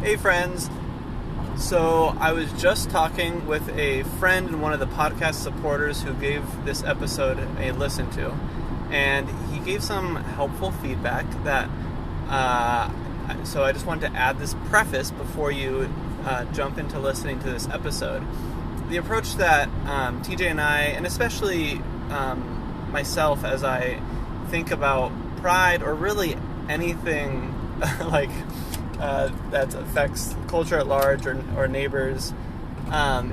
Hey friends, so I was just talking with a friend and one of the podcast supporters who gave this episode a listen to, and he gave some helpful feedback that, so I just wanted to add this preface before you jump into listening to this episode. The approach that TJ and I, and especially myself as I think about pride or really anything like that affects culture at large or neighbors,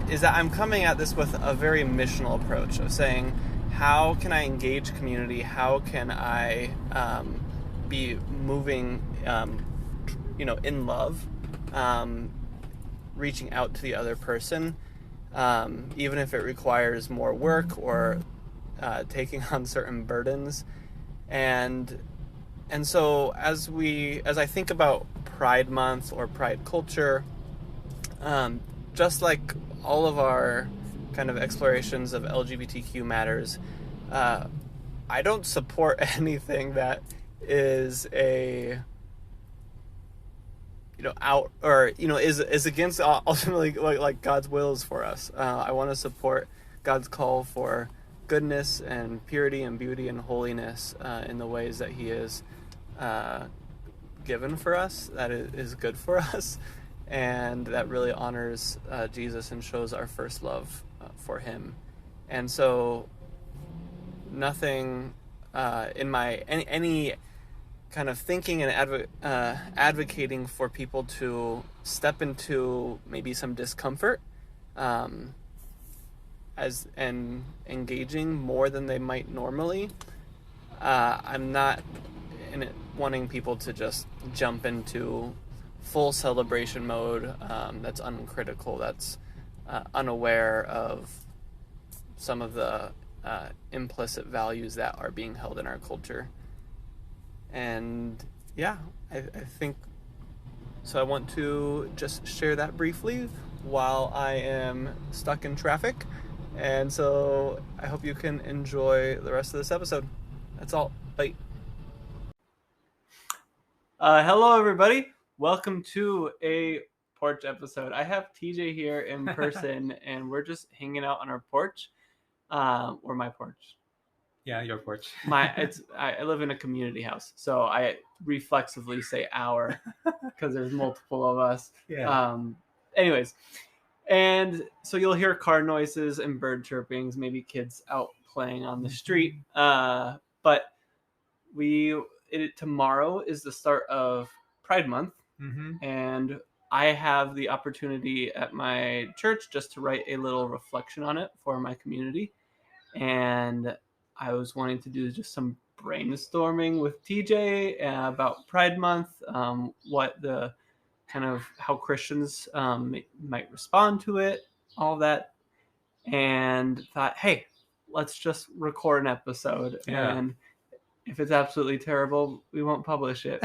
is that I'm coming at this with a very missional approach of saying, how can I engage community? How can I be moving, in love, reaching out to the other person, even if it requires more work or taking on certain burdens. And so as I think about Pride Month or Pride culture, just like all of our kind of explorations of LGBTQ matters, I don't support anything that is is against ultimately like God's wills for us. I want to support God's call for goodness and purity and beauty and holiness in the ways that He is given for us, that is good for us, and that really honors Jesus and shows our first love for Him. And so nothing in my any kind of thinking and advocating for people to step into maybe some discomfort as and engaging more than they might normally. I'm not in it wanting people to just jump into full celebration mode that's uncritical, that's unaware of some of the implicit values that are being held in our culture. And yeah, I think so. I want to just share that briefly while I am stuck in traffic. And so I hope you can enjoy the rest of this episode. That's all. Bye. Hello, everybody. Welcome to a Porch episode. I have TJ here in person, and we're just hanging out on our porch, or my porch. Yeah, your porch. I live in a community house, so I reflexively say our because there's multiple of us. Yeah. Anyways, and so you'll hear car noises and bird chirpings, maybe kids out playing on the street. But tomorrow is the start of Pride Month, and I have the opportunity at my church just to write a little reflection on it for my community. And I was wanting to do just some brainstorming with TJ about Pride Month, what the kind of how Christians might respond to it, all that, and thought, hey, let's just record an episode. Yeah. And if it's absolutely terrible, we won't publish it.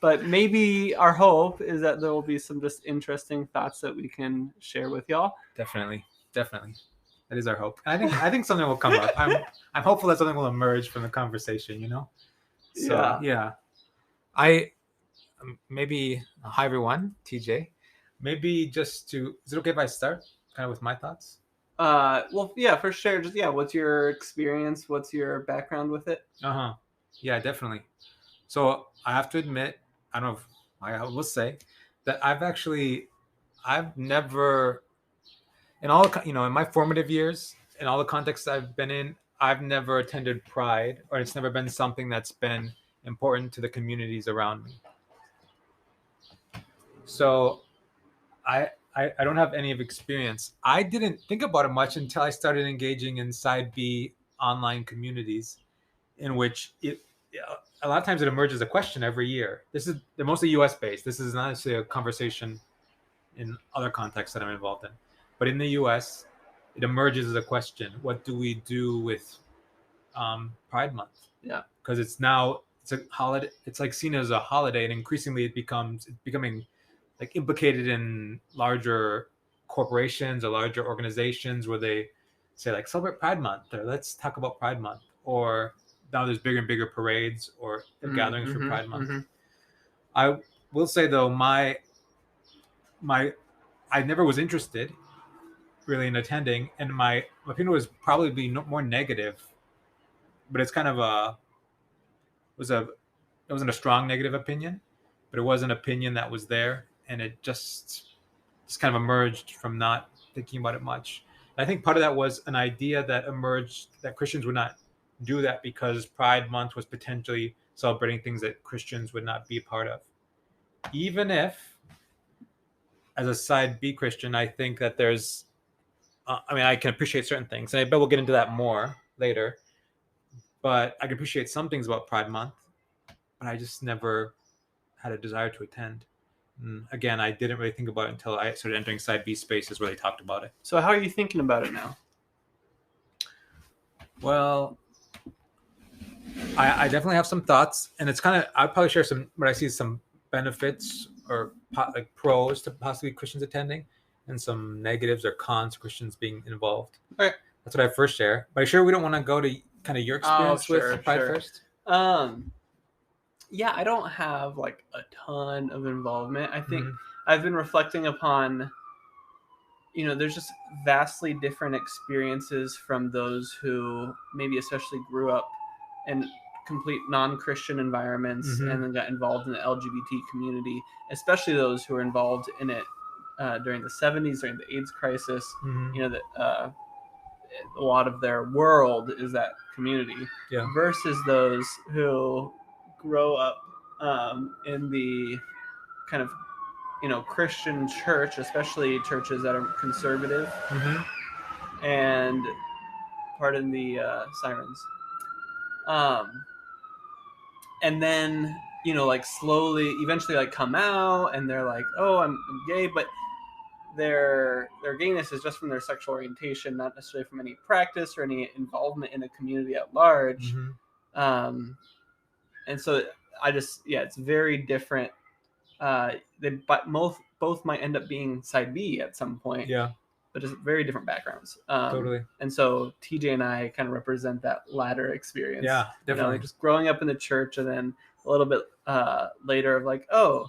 But maybe our hope is that there will be some just interesting thoughts that we can share with y'all. Definitely. That is our hope. I think something will come up. I'm hopeful that something will emerge from the conversation, So yeah. I maybe hi everyone, TJ. Maybe is it okay if I start kind of with my thoughts? Well, yeah, for sure. Just what's your experience? What's your background with it? Yeah, definitely. So I have to admit, I don't know if I will say that I've never, in all in my formative years, in all the contexts I've been in, I've never attended Pride, or it's never been something that's been important to the communities around me. So I don't have any of experience. I didn't think about it much until I started engaging in Side B online communities, in which a lot of times it emerges a question every year. They're mostly US based. This is not necessarily a conversation in other contexts that I'm involved in. But in the US, it emerges as a question: what do we do with Pride Month? Yeah, because it's a holiday. It's like seen as a holiday, and increasingly it's becoming like implicated in larger corporations or larger organizations where they say like celebrate Pride Month, or let's talk about Pride Month, or now there's bigger and bigger parades or gatherings for Pride Month. I will say though, my I never was interested really in attending, and my opinion was probably be more negative, but it's kind of was a it wasn't a strong negative opinion, but it was an opinion that was there, and it just kind of emerged from not thinking about it much. And I think part of that was an idea that emerged that Christians would not do that because Pride Month was potentially celebrating things that Christians would not be a part of. Even if, as a side B Christian, I think that there's, I can appreciate certain things, and I bet we'll get into that more later. But I can appreciate some things about Pride Month, but I just never had a desire to attend. And again, I didn't really think about it until I started entering side B spaces where they talked about it. So how are you thinking about it now? Well, I definitely have some thoughts, and it's kind of, I'll probably share what I see as some benefits or like pros to possibly Christians attending, and some negatives or cons to Christians being involved. Okay. That's what I first share. But I'm sure we don't want to go to kind of your experience with Pride first. Yeah, I don't have like a ton of involvement. I think I've been reflecting upon, there's just vastly different experiences from those who maybe especially grew up in complete non-Christian environments and then got involved in the LGBT community, especially those who were involved in it during the 70s, during the AIDS crisis. That a lot of their world is that community, versus those who grow up in the kind of Christian church, especially churches that are conservative, and pardon the sirens, and then like slowly eventually like come out and they're like, oh, I'm gay, but their gayness is just from their sexual orientation, not necessarily from any practice or any involvement in a community at large. And so it's very different. But both might end up being side B at some point. Yeah. But just very different backgrounds. Totally. And so TJ and I kind of represent that latter experience. Yeah, definitely. Just growing up in the church, and then a little bit later of like, oh,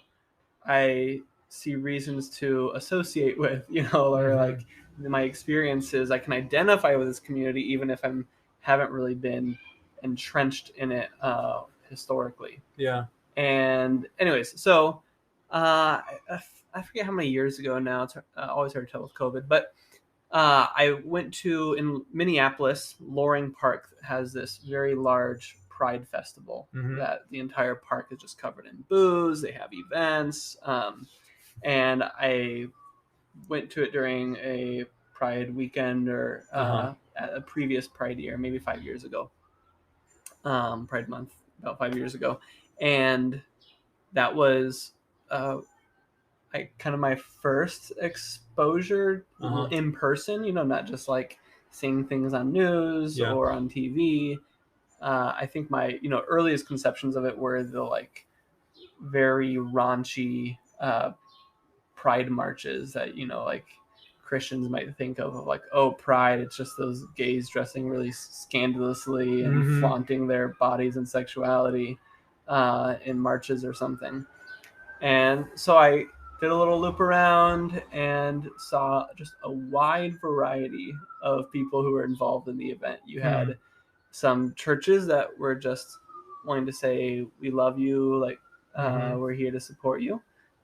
I see reasons to associate with, or like my experiences, I can identify with this community even if I haven't really been entrenched in it historically. Yeah. And anyways, so I forget how many years ago now. It's always hard to tell with COVID, but I went to, in Minneapolis, Loring Park has this very large Pride festival that the entire park is just covered in booze. They have events, and I went to it during a Pride weekend or at a previous Pride year, maybe 5 years ago. Pride month, about 5 years ago, and that was kind of my first exposure in person. Not just like seeing things on news or on TV. I think my earliest conceptions of it were the like very raunchy pride marches that like Christians might think of like, oh, pride, it's just those gays dressing really scandalously and flaunting their bodies and sexuality in marches or something. And so I did a little loop around and saw just a wide variety of people who were involved in the event. You had some churches that were just wanting to say, we love you, like we're here to support you.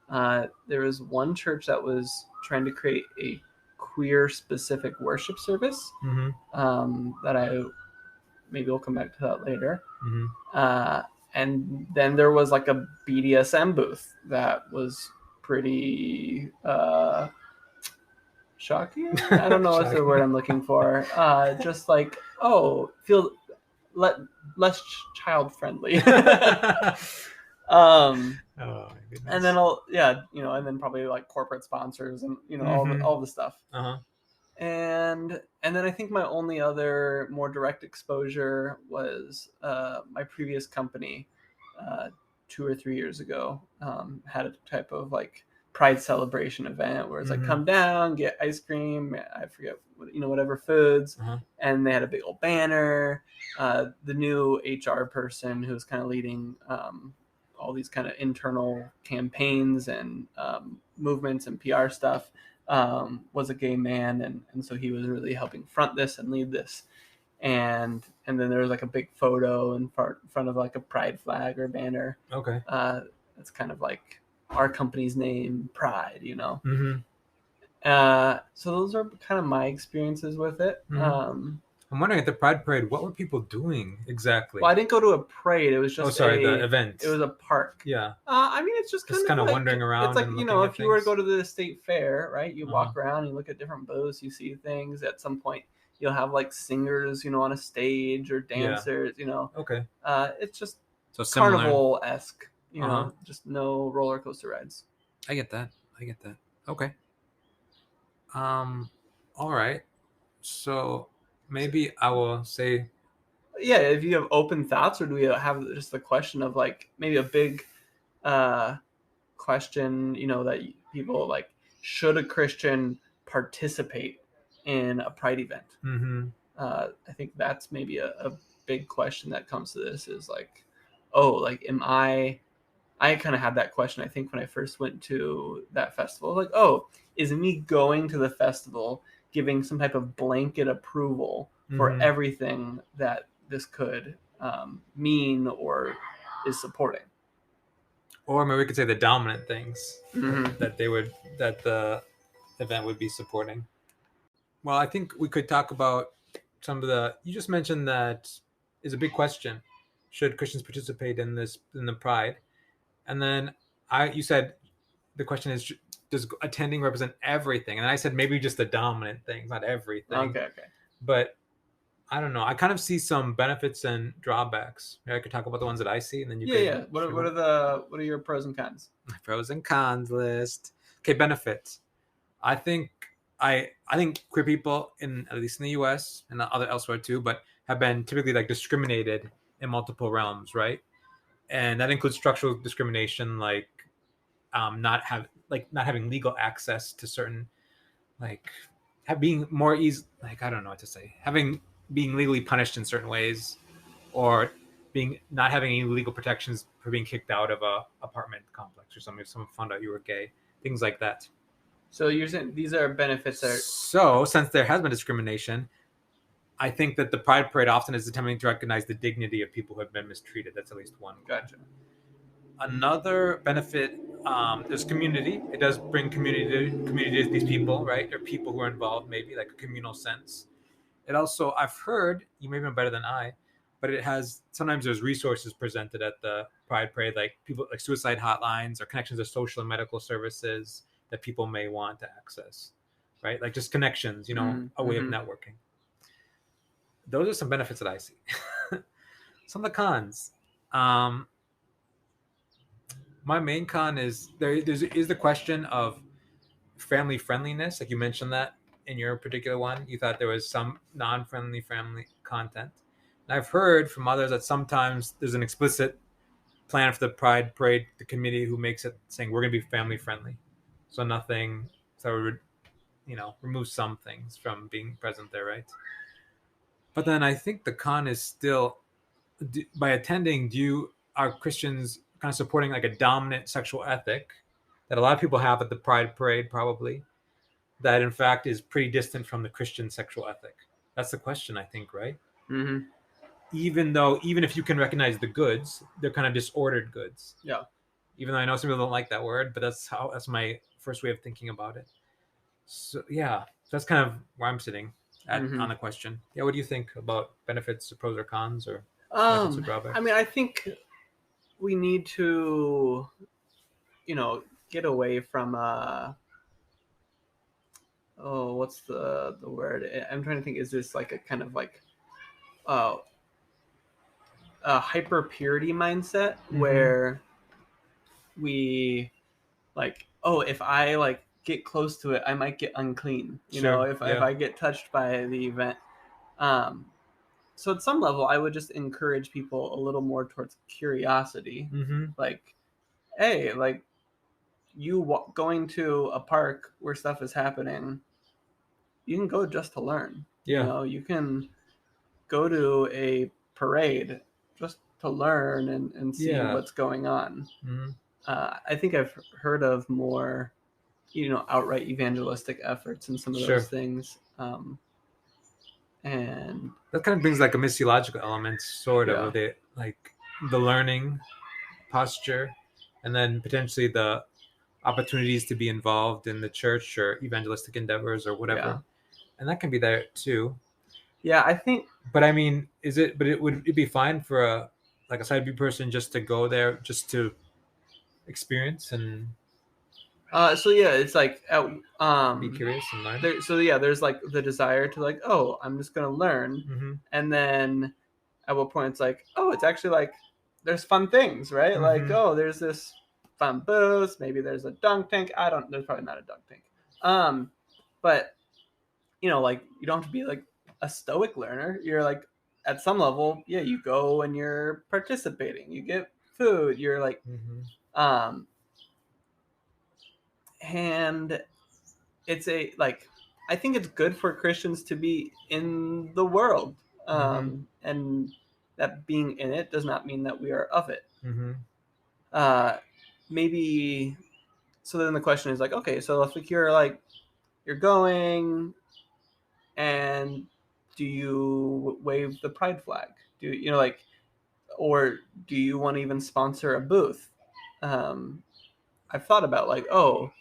There was one church that was trying to create a queer specific worship service that maybe we'll come back to that later. And then there was like a BDSM booth that was pretty shocking. I don't know what's the word I'm looking for. Just like, feel less child friendly. And then and then probably like corporate sponsors and all the stuff. And then I think my only other more direct exposure was my previous company 2 or 3 years ago had a type of like pride celebration event where it's like come down, get ice cream, I forget whatever foods, and they had a big old banner. The new HR person who was kind of leading all these kind of internal campaigns and movements and PR stuff, was a gay man, and so he was really helping front this and lead this. And then there was like a big photo in front of like a pride flag or banner. Okay. That's kind of like our company's name, Pride, you know. Mm-hmm. So those are kind of my experiences with it. Mm-hmm. I'm wondering at the Pride Parade, what were people doing exactly? Well, I didn't go to a parade. It was just the event. It was a park. Yeah. I mean, it's just kind of like, wandering around. It's like, and you know, if you were to things. go to the state fair, right? You walk Uh-huh. around, you look at different booths, you see things. At some point, you'll have like singers, you know, on a stage, or dancers, you know. Okay. It's just So similar. carnival-esque, you know, just no roller coaster rides. I get that. Okay. All right. So maybe I will say, Yeah, if you have open thoughts, or do we have just the question of like maybe a big question, you know, that people like, should a Christian participate in a pride event? mm-hmm. I think that's maybe a big question that comes to this, is like, oh, like, am I kind of had that question, I think, when I first went to that festival. Like, oh, is me going to the festival giving some type of blanket approval for everything that this could mean or is supporting? Or maybe we could say the dominant things Mm-hmm. that the event would be supporting. Well, I think we could talk about some of the. You just mentioned that is a big question. Should Christians participate in the Pride? And then you said the question is, does attending represent everything? And I said maybe just the dominant things, not everything. Okay. But I don't know. I kind of see some benefits and drawbacks. Maybe I could talk about the ones that I see, and then you could. Yeah. What are your pros and cons? My pros and cons list. Okay, benefits. I think queer people, at least in the U.S. and other elsewhere too, but have been typically like discriminated in multiple realms, right? And that includes structural discrimination, like not having legal access to certain, like being more easy, like I don't know what to say, being legally punished in certain ways, or not having any legal protections for being kicked out of a apartment complex or something if someone found out you were gay, things like that. So you're saying these are benefits that are... So since there has been discrimination, I think that the Pride Parade often is attempting to recognize the dignity of people who have been mistreated. That's at least one. Gotcha. Another benefit is community. It does bring community to these people, right? There are people who are involved, maybe like a communal sense. It also, I've heard, you may know better than I, but sometimes there's resources presented at the Pride Parade, like people, like suicide hotlines or connections to social and medical services that people may want to access, right? Like just connections, a way of networking. Those are some benefits that I see. Some of the cons. My main con is there is the question of family friendliness. Like you mentioned that in your particular one, you thought there was some non-friendly family content. And I've heard from others that sometimes there's an explicit plan for the Pride Parade, the committee who makes it, saying we're going to be family friendly. So nothing, so remove some things from being present there, right? But then I think the con is still, by attending, are Christians kind of supporting like a dominant sexual ethic that a lot of people have at the Pride Parade, probably, that in fact is pretty distant from the Christian sexual ethic? That's the question, I think, right? Mm-hmm. Even if you can recognize the goods, they're kind of disordered goods. Yeah. Even though I know some people don't like that word, but that's my first way of thinking about it. So yeah, that's kind of where I'm sitting on the question. Yeah, what do you think about benefits, pros or cons, or benefits or drawbacks? I mean, I think we need to, get away from what's the word? I'm trying to think. Is this like a kind of like a hyper purity mindset where we like, oh, if I like get close to it, I might get unclean. If I get touched by the event. So at some level, I would just encourage people a little more towards curiosity. Like, hey, like you going to a park where stuff is happening, you can go just to learn. Yeah. You can go to a parade just to learn and see what's going on. Mm-hmm. I think I've heard of more, outright evangelistic efforts and some of those things. And that kind of brings like a missiological element, sort of it, like the learning posture, and then potentially the opportunities to be involved in the church or evangelistic endeavors or whatever, and that can be there too. Yeah, I think. But I mean, would it be fine for a side B person just to go there just to experience and So yeah, it's like be curious and learn? There's like the desire to like, oh, I'm just gonna learn, and then at what point it's like, oh, it's actually like there's fun things, right? Like, oh, there's this fun booth, maybe there's a dunk tank. There's probably not a dunk tank. But like you don't have to be like a stoic learner. You're like at some level, you go and you're participating. You get food. You're like, and it's I think it's good for Christians to be in the world, and that being in it does not mean that we are of it. Maybe. So then the question is like, okay, so if you're going, and do you wave the pride flag? Do you or do you want to even sponsor a booth? I've thought about like, oh,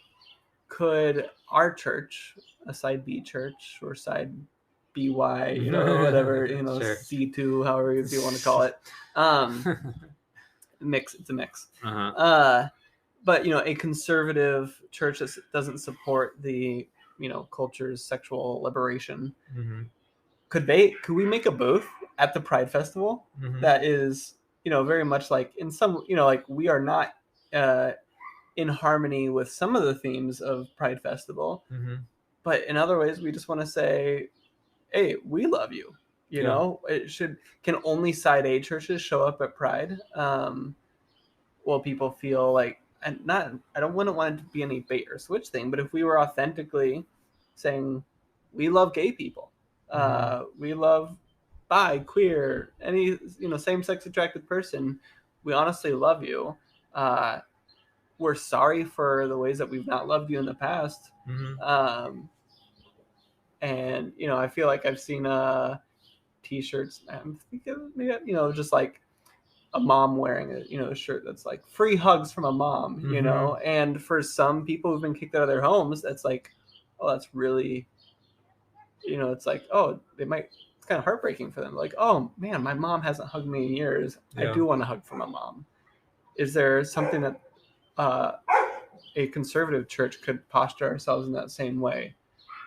could our church, a side B church or side BY, whatever, sure. C2, however you want to call it, mix. It's a mix. But a conservative church that doesn't support the culture's sexual liberation, could we make a booth at the Pride Festival that is very much like in some like we are not in harmony with some of the themes of Pride Festival, but in other ways we just want to say, hey, we love you. Can only side A churches show up at Pride? Well, people feel like, wouldn't want it to be any bait or switch thing, but if we were authentically saying we love gay people, we love bi, queer, any same-sex attracted person, we honestly love you. We're sorry for the ways that we've not loved you in the past. And I feel like I've seen t-shirts. I'm thinking maybe just like a mom wearing a shirt that's like free hugs from a mom, and for some people who've been kicked out of their homes, that's like, oh, that's really, it's like, oh, it's kind of heartbreaking for them. Like, oh man, my mom hasn't hugged me in years. I do want to hug from a mom. Is there something that a conservative church could posture ourselves in that same way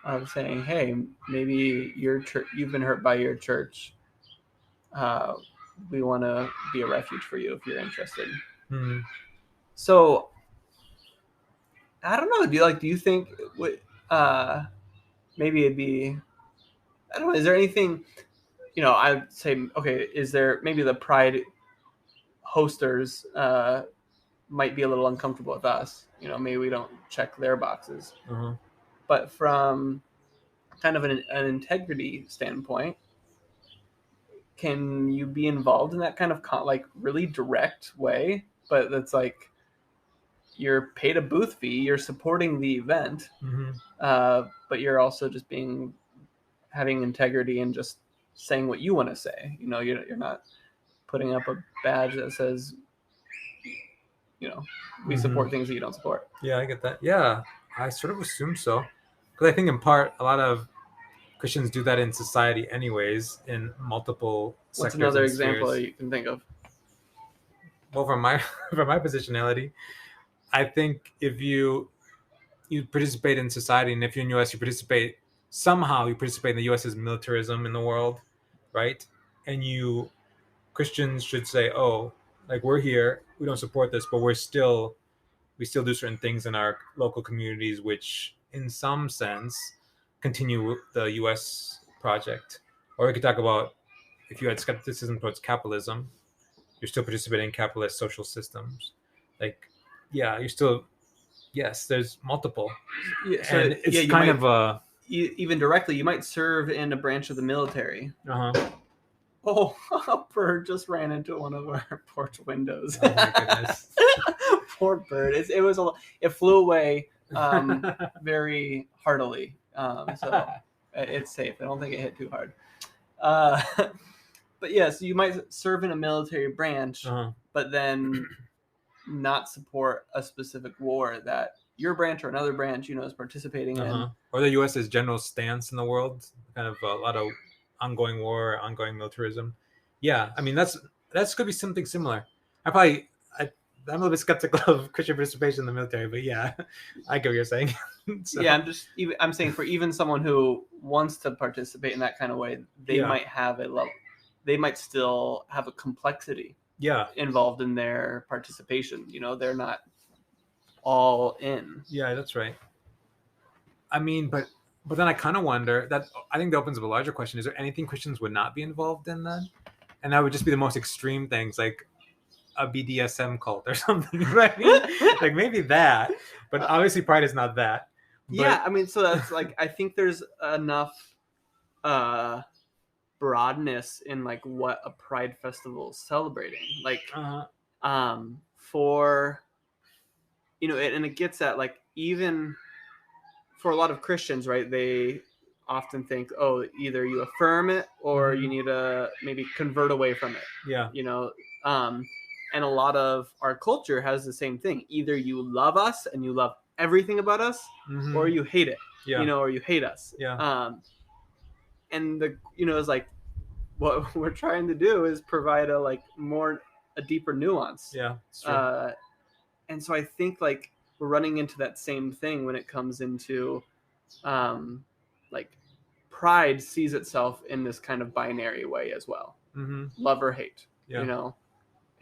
of saying, hey, maybe your church, you've been hurt by your church. We want to be a refuge for you if you're interested. So I don't know. Do you think maybe it'd be, I don't know. Is there anything, I'd say, okay, is there maybe the Pride hosters might be a little uncomfortable with us. Maybe we don't check their boxes. But from kind of an integrity standpoint, can you be involved in that kind of really direct way? But that's like you're paid a booth fee, you're supporting the event, but you're also just having integrity and just saying what you want to say. You're not putting up a badge that says, we support things that you don't support. Yeah, I get that. Yeah, I sort of assume so. Because I think in part, a lot of Christians do that in society anyways, in multiple sectors. What's another example you can think of? Well, from my positionality, I think if you participate in society, and if you're in the US, you participate in the US's militarism in the world, right? And Christians should say, oh, like, we're here, we don't support this, but we still do certain things in our local communities, which in some sense continue the US project. Or we could talk about, if you had skepticism towards capitalism, you're still participating in capitalist social systems. Like, yeah, you're still, yes, there's multiple. Yeah, so and it's kind of even directly, you might serve in a branch of the military. Oh, a bird just ran into one of our porch windows. Oh my goodness. Poor bird. It flew away very heartily. So it's safe. I don't think it hit too hard. But yeah, so you might serve in a military branch, but then not support a specific war that your branch or another branch, is participating in. Or the U.S.'s general stance in the world, kind of a lot of ongoing war, ongoing militarism. Yeah, I mean that's could be something similar. I'm a little bit skeptical of Christian participation in the military, but yeah, I get what you're saying. So, yeah, I'm saying for even someone who wants to participate in that kind of way, they might have a level. They might still have a complexity involved in their participation. They're not all in. Yeah, that's right. I mean, but then I kind of wonder that I think that opens up a larger question. Is there anything Christians would not be involved in then? And that would just be the most extreme things, like a BDSM cult or something, right? Like maybe that, but obviously pride is not that. But... Yeah, I mean, so that's like, I think there's enough broadness in like what a pride festival is celebrating, like for and it gets at like, even for a lot of Christians, right, they often think, oh, either you affirm it or you need to maybe convert away from it. And a lot of our culture has the same thing. Either you love us and you love everything about us, or you hate it, or you hate us. And it's like, what we're trying to do is provide a deeper nuance. It's true. And so I think like we're running into that same thing when it comes into like pride sees itself in this kind of binary way as well. Love or hate,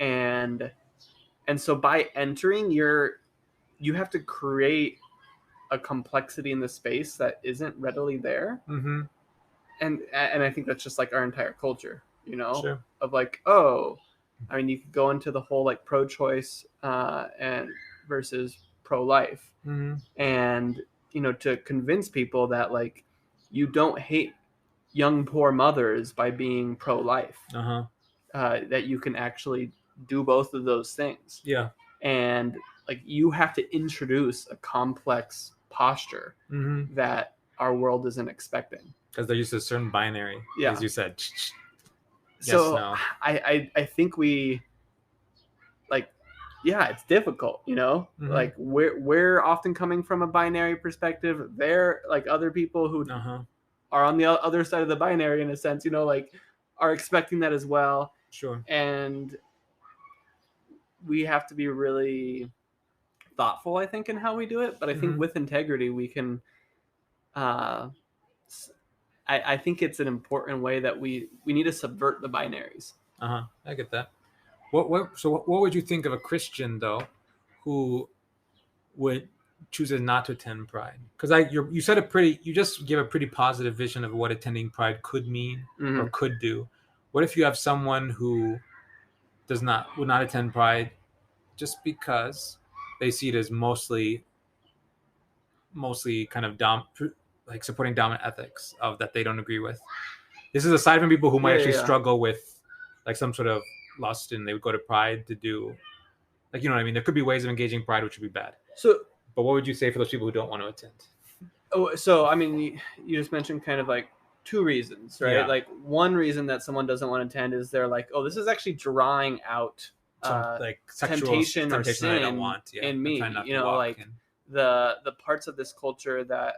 and so by entering, you have to create a complexity in the space that isn't readily there. And I think that's just like our entire culture, of like, oh, I mean, you could go into the whole like pro-choice and versus pro-life, and to convince people that like you don't hate young poor mothers by being pro-life, that you can actually do both of those things. And like you have to introduce a complex posture that our world isn't expecting, because they're used to a certain binary, as you said. So no. I think we like, it's difficult, like we're often coming from a binary perspective. They're like other people who are on the other side of the binary in a sense, like are expecting that as well. And we have to be really thoughtful, I think, in how we do it. But I think with integrity, we can, I think it's an important way that we need to subvert the binaries. I get that. So what would you think of a Christian though, who chooses not to attend Pride? Because you just gave a pretty positive vision of what attending Pride could mean or could do. What if you have someone who would not attend Pride just because they see it as mostly kind of like supporting dominant ethics of that they don't agree with? This is aside from people who might struggle with like some sort of lust, and they would go to Pride to do, like, you know what I mean? There could be ways of engaging Pride which would be bad. But what would you say for those people who don't want to attend? Oh, so I mean, you just mentioned kind of like two reasons, right? Like one reason that someone doesn't want to attend is they're like, oh, this is actually drawing out like sexual temptation or sin I don't want in me. Like the parts of this culture that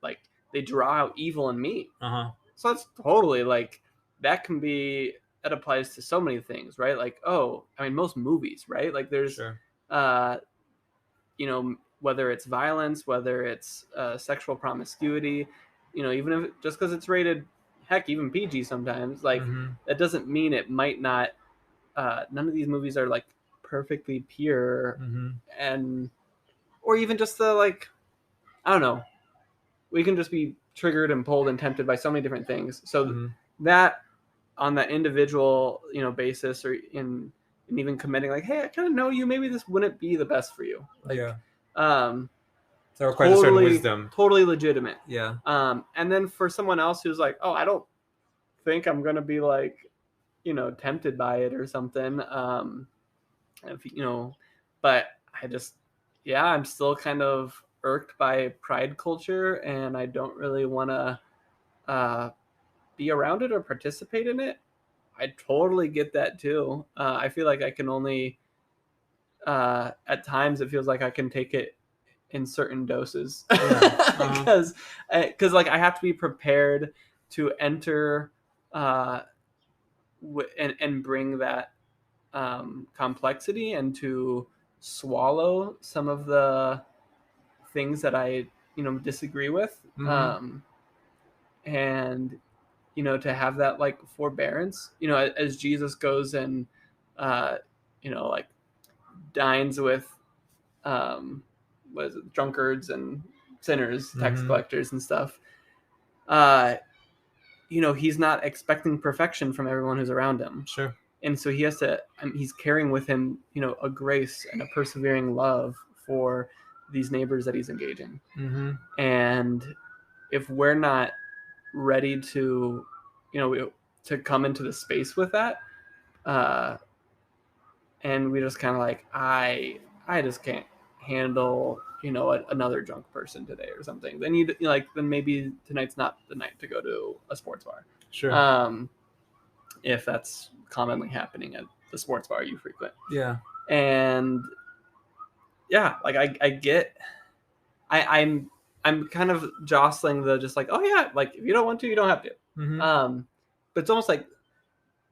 like they draw out evil in me. So that's totally like, that applies to so many things, right? Like, oh, I mean, most movies, right? Like there's whether it's violence, whether it's sexual promiscuity, even if just because it's rated, heck, even PG sometimes, like that doesn't mean it might not. None of these movies are like perfectly pure, and or even just the like, I don't know. We can just be triggered and pulled and tempted by so many different things. So that on that individual, basis, or in even committing like, hey, I kind of know you, maybe this wouldn't be the best for you. Like, so it requires a certain wisdom. Totally legitimate. Yeah. And then for someone else who's like, oh, I don't think I'm gonna be like, tempted by it or something. If, but I just, yeah, I'm still kind of irked by pride culture, and I don't really want to uh, be around it or participate in it. I totally get that too. I feel like I can only, at times, it feels like I can take it in certain doses because like I have to be prepared to enter and bring that complexity and to swallow some of the things that I disagree with, and to have that like forbearance, as Jesus goes and like dines with what is it, drunkards and sinners, tax collectors and stuff. He's not expecting perfection from everyone who's around him. Sure. And so he has to, he's carrying with him, a grace and a persevering love for these neighbors that he's engaging. And if we're not ready to, to come into the space with that, and we just kind of like, I just can't handle, another drunk person today or something, then then maybe tonight's not the night to go to a sports bar. Sure. If that's commonly happening at the sports bar you frequent. Yeah. And yeah, like I get, I'm kind of jostling the just like, oh yeah, like if you don't want to, you don't have to. But it's almost like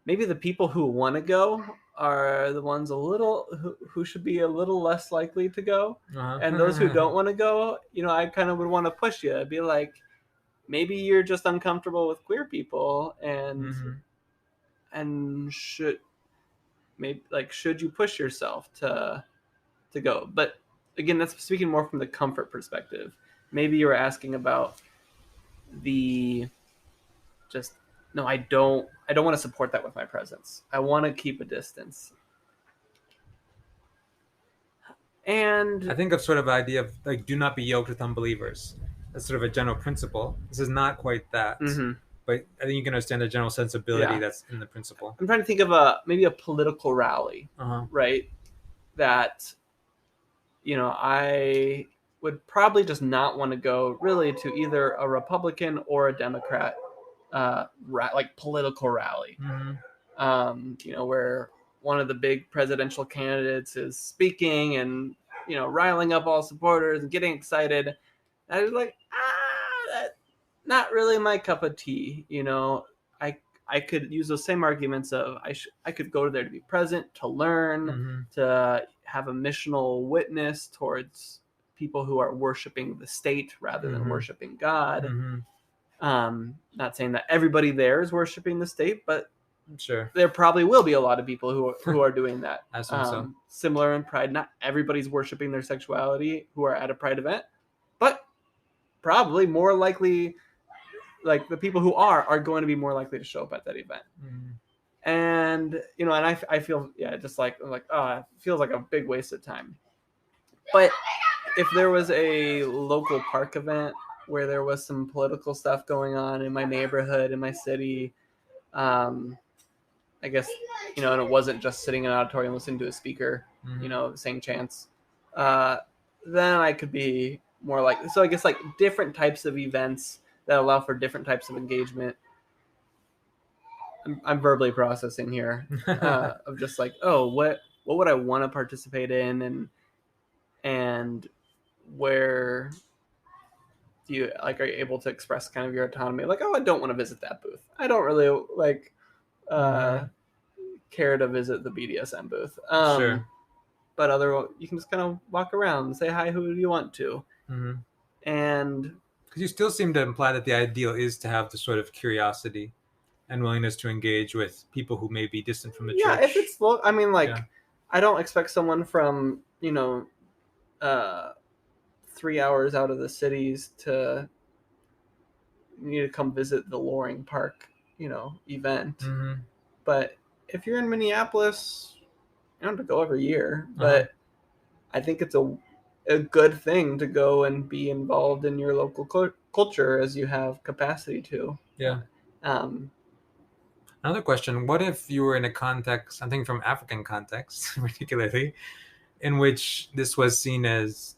maybe the people who want to go are the ones who should be a little less likely to go. And those who don't want to go, I kind of would want to push you. I'd be like, maybe you're just uncomfortable with queer people, and should you push yourself to go? But again, that's speaking more from the comfort perspective. Maybe you were asking about the just, no, I don't want to support that with my presence. I want to keep a distance. And I think of sort of an idea of like, do not be yoked with unbelievers. That's sort of a general principle. This is not quite that, but I think you can understand the general sensibility that's in the principle. I'm trying to think of maybe a political rally, right? That, I would probably just not want to go really to either a Republican or a Democrat, like political rally, where one of the big presidential candidates is speaking and, riling up all supporters and getting excited. I was like, that's not really my cup of tea. I could use those same arguments of I could go there to be present, to learn, to have a missional witness towards people who are worshiping the state rather than worshiping God. Not saying that everybody there is worshiping the state, but sure, there probably will be a lot of people who are doing that. I assume so. Similar in Pride, not everybody's worshiping their sexuality who are at a Pride event, but probably more likely, like the people who are going to be more likely to show up at that event. And and I feel just like it feels like a big waste of time. But if there was a local park event where there was some political stuff going on in my neighborhood, in my city, I guess, and it wasn't just sitting in an auditorium listening to a speaker, saying chants, then I could be more like, so I guess like different types of events that allow for different types of engagement. I'm verbally processing here, of just like, oh, what would I want to participate in, and where do you are you able to express kind of your autonomy? Like, oh, I don't want to visit that booth. I don't really care to visit the BDSM booth. Sure. But you can just kind of walk around and say hi. Who do you want to? And because you still seem to imply that the ideal is to have the sort of curiosity and willingness to engage with people who may be distant from the church. Yeah, if it's I don't expect someone from 3 hours out of the cities to need to come visit the Loring Park, event. But if you're in Minneapolis, you don't have to go every year. But I think it's a good thing to go and be involved in your local culture as you have capacity to. Yeah. Another question: what if you were in a context, I'm thinking from African context, particularly, in which this was seen as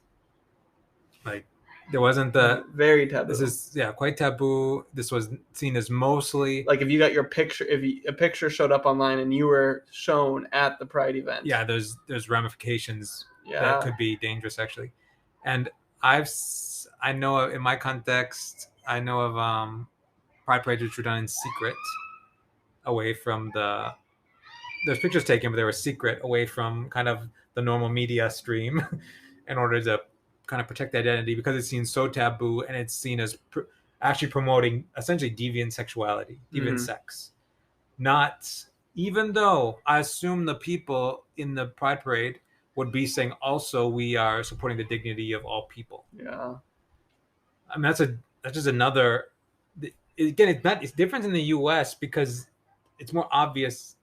like there wasn't the Very taboo. this is quite taboo. This was seen as mostly like if you got your picture, a picture showed up online and you were shown at the Pride event. Yeah, there's ramifications Yeah. that could be dangerous actually. And I know in my context, I know of pride parades which were done in secret, away from there's pictures taken, but they were secret, away from kind of the normal media stream, in order to kind of protect the identity, because it's seen so taboo and it's seen as actually promoting essentially deviant sexuality, deviant sex. Not, even though I assume the people in the pride parade would be saying also we are supporting the dignity of all people. Yeah. I mean, that's just another. Again, it's different in the U.S. because it's more obvious.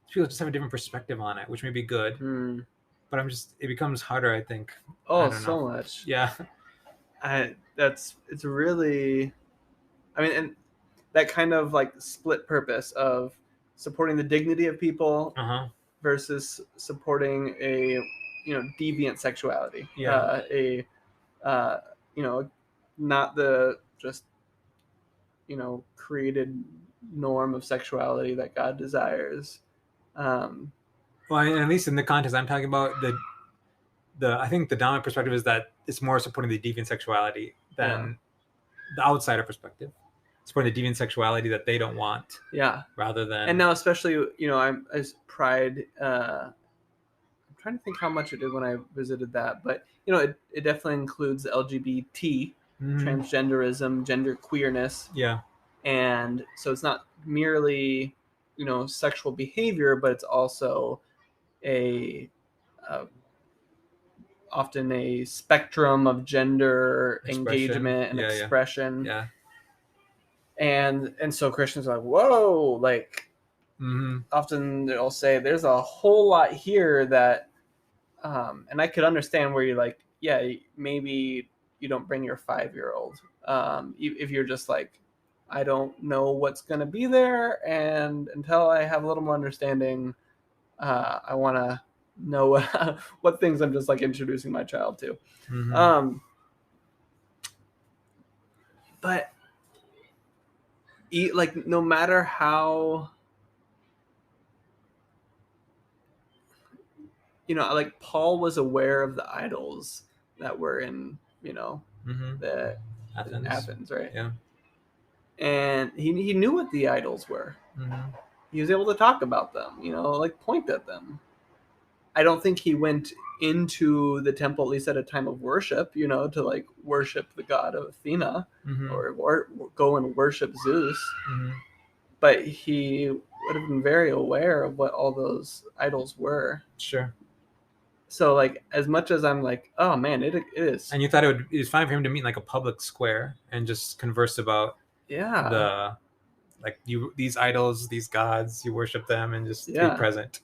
People just have a different perspective on it, which may be good. But it becomes harder, I think. Oh, so much. Yeah. It's really, I mean, and that kind of like split purpose of supporting the dignity of people versus supporting a, deviant sexuality. Yeah. Not the just, created norm of sexuality that God desires. Well, at least in the context I'm talking about, I think the dominant perspective is that it's more supporting the deviant sexuality than the outsider perspective. Supporting the deviant sexuality that they don't want. Yeah. Rather than. And now, especially, I'm as Pride. I'm trying to think how much it did when I visited that, but it definitely includes LGBT, transgenderism, gender queerness. Yeah. And so it's not merely, sexual behavior, but it's also often a spectrum of gender engagement and expression. Yeah. And so Christians are like, whoa, like often they'll say there's a whole lot here that, and I could understand where you're like, yeah, maybe you don't bring your 5-year-old. If you're just like, I don't know what's going to be there, and until I have a little more understanding, I want to know what things I'm just like introducing my child to. But like, no matter how, like Paul was aware of the idols that were in, the Athens, right? Yeah. And he knew what the idols were. He was able to talk about them, like point at them. I don't think he went into the temple, at least at a time of worship, to like worship the god of Athena or go and worship Zeus. But he would have been very aware of what all those idols were. Sure. So, like, as much as I'm like, oh man, it is. And you thought it was fine for him to meet in like a public square and just converse about these idols, these gods, you worship them, and just be present.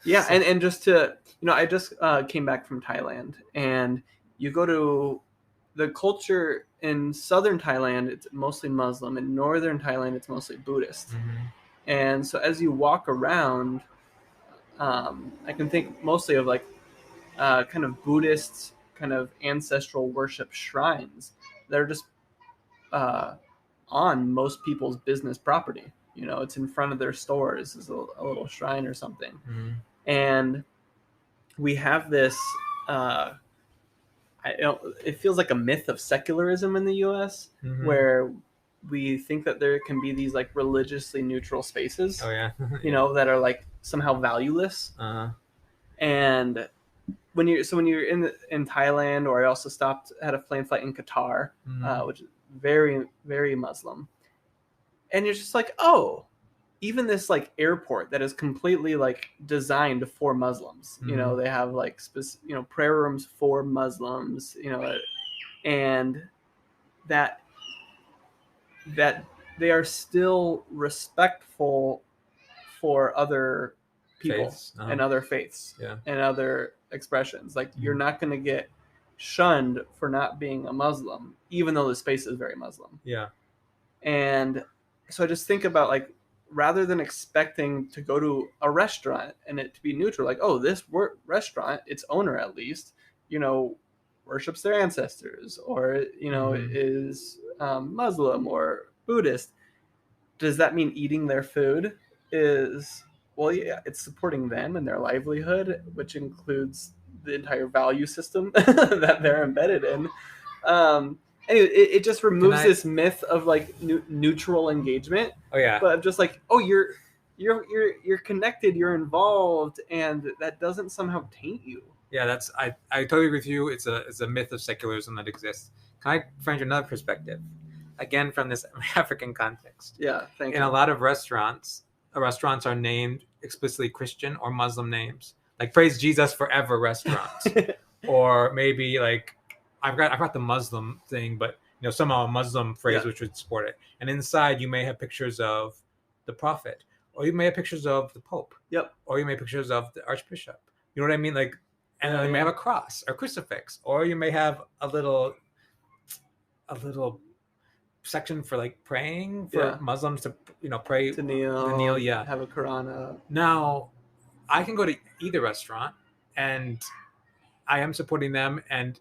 Yeah, so. and just to, I just came back from Thailand, and you go to the culture in southern Thailand, it's mostly Muslim. In northern Thailand, it's mostly Buddhist. And so as you walk around, I can think mostly of like kind of Buddhist, kind of ancestral worship shrines that are just on most people's business property. It's in front of their stores is a little shrine or something. And we have this, it feels like a myth of secularism in the U.S. Where we think that there can be these like religiously neutral spaces, that are like somehow valueless. And when you're in Thailand, or I also had a plane flight in Qatar, which is very, very Muslim. And you're just like, oh, even this like airport that is completely like designed for Muslims, they have like prayer rooms for Muslims, and that they are still respectful for other people and other faiths and other expressions. Like you're not going to get shunned for not being a Muslim, even though the space is very Muslim. Yeah. And so I just think about like rather than expecting to go to a restaurant and it to be neutral, like, oh, this restaurant, its owner at least, worships their ancestors, or is Muslim or Buddhist. Does that mean eating their food is, well, yeah, it's supporting them and their livelihood, which includes the entire value system that they're embedded in. Anyway, it just removes this myth of like neutral engagement. Oh yeah. But I'm just like, oh, you're connected, you're involved, and that doesn't somehow taint you. Yeah, I totally agree with you. It's a myth of secularism that exists. Can I find you another perspective? Again, from this African context. Yeah, thank you. In a lot of restaurants are named explicitly Christian or Muslim names, like Praise Jesus Forever restaurant, or maybe like I forgot the Muslim thing, but somehow a Muslim phrase which would support it. And inside you may have pictures of the prophet, or you may have pictures of the Pope, or you may have pictures of the Archbishop. You know what I mean? Like, and you may have a cross or crucifix, or you may have a little section for like praying for Muslims to pray, to kneel, have a Quran up. Now I can go to either restaurant and I am supporting them, and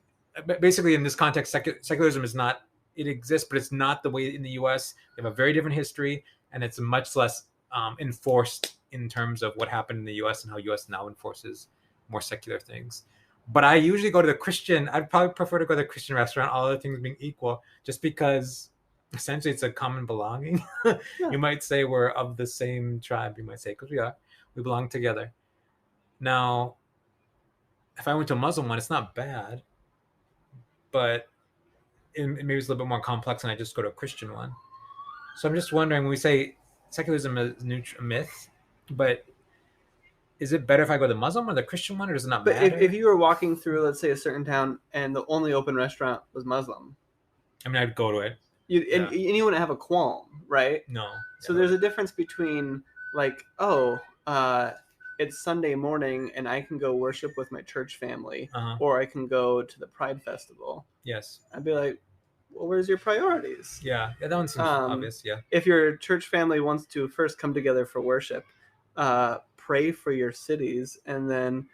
basically in this context secularism is not, it exists, but it's not the way in the US. They have a very different history, and it's much less enforced in terms of what happened in the US and how US now enforces more secular things. But I usually go to the Christian. I'd probably prefer to go to the Christian restaurant, all other things being equal, just because essentially it's a common belonging. You might say we're of the same tribe, you might say, because we belong together. Now, if I went to a Muslim one, it's not bad, but maybe it's a little bit more complex and I just go to a Christian one. So I'm just wondering, when we say secularism is a myth, but is it better if I go to the Muslim or the Christian one, or does it not matter? But if you were walking through, let's say, a certain town and the only open restaurant was Muslim, I mean, I'd go to it. And you wouldn't have a qualm, right? No. So there's a difference between like, it's Sunday morning and I can go worship with my church family, or I can go to the Pride Festival. Yes. I'd be like, well, where's your priorities? Yeah, that one seems obvious, yeah. If your church family wants to first come together for worship, pray for your cities, and then,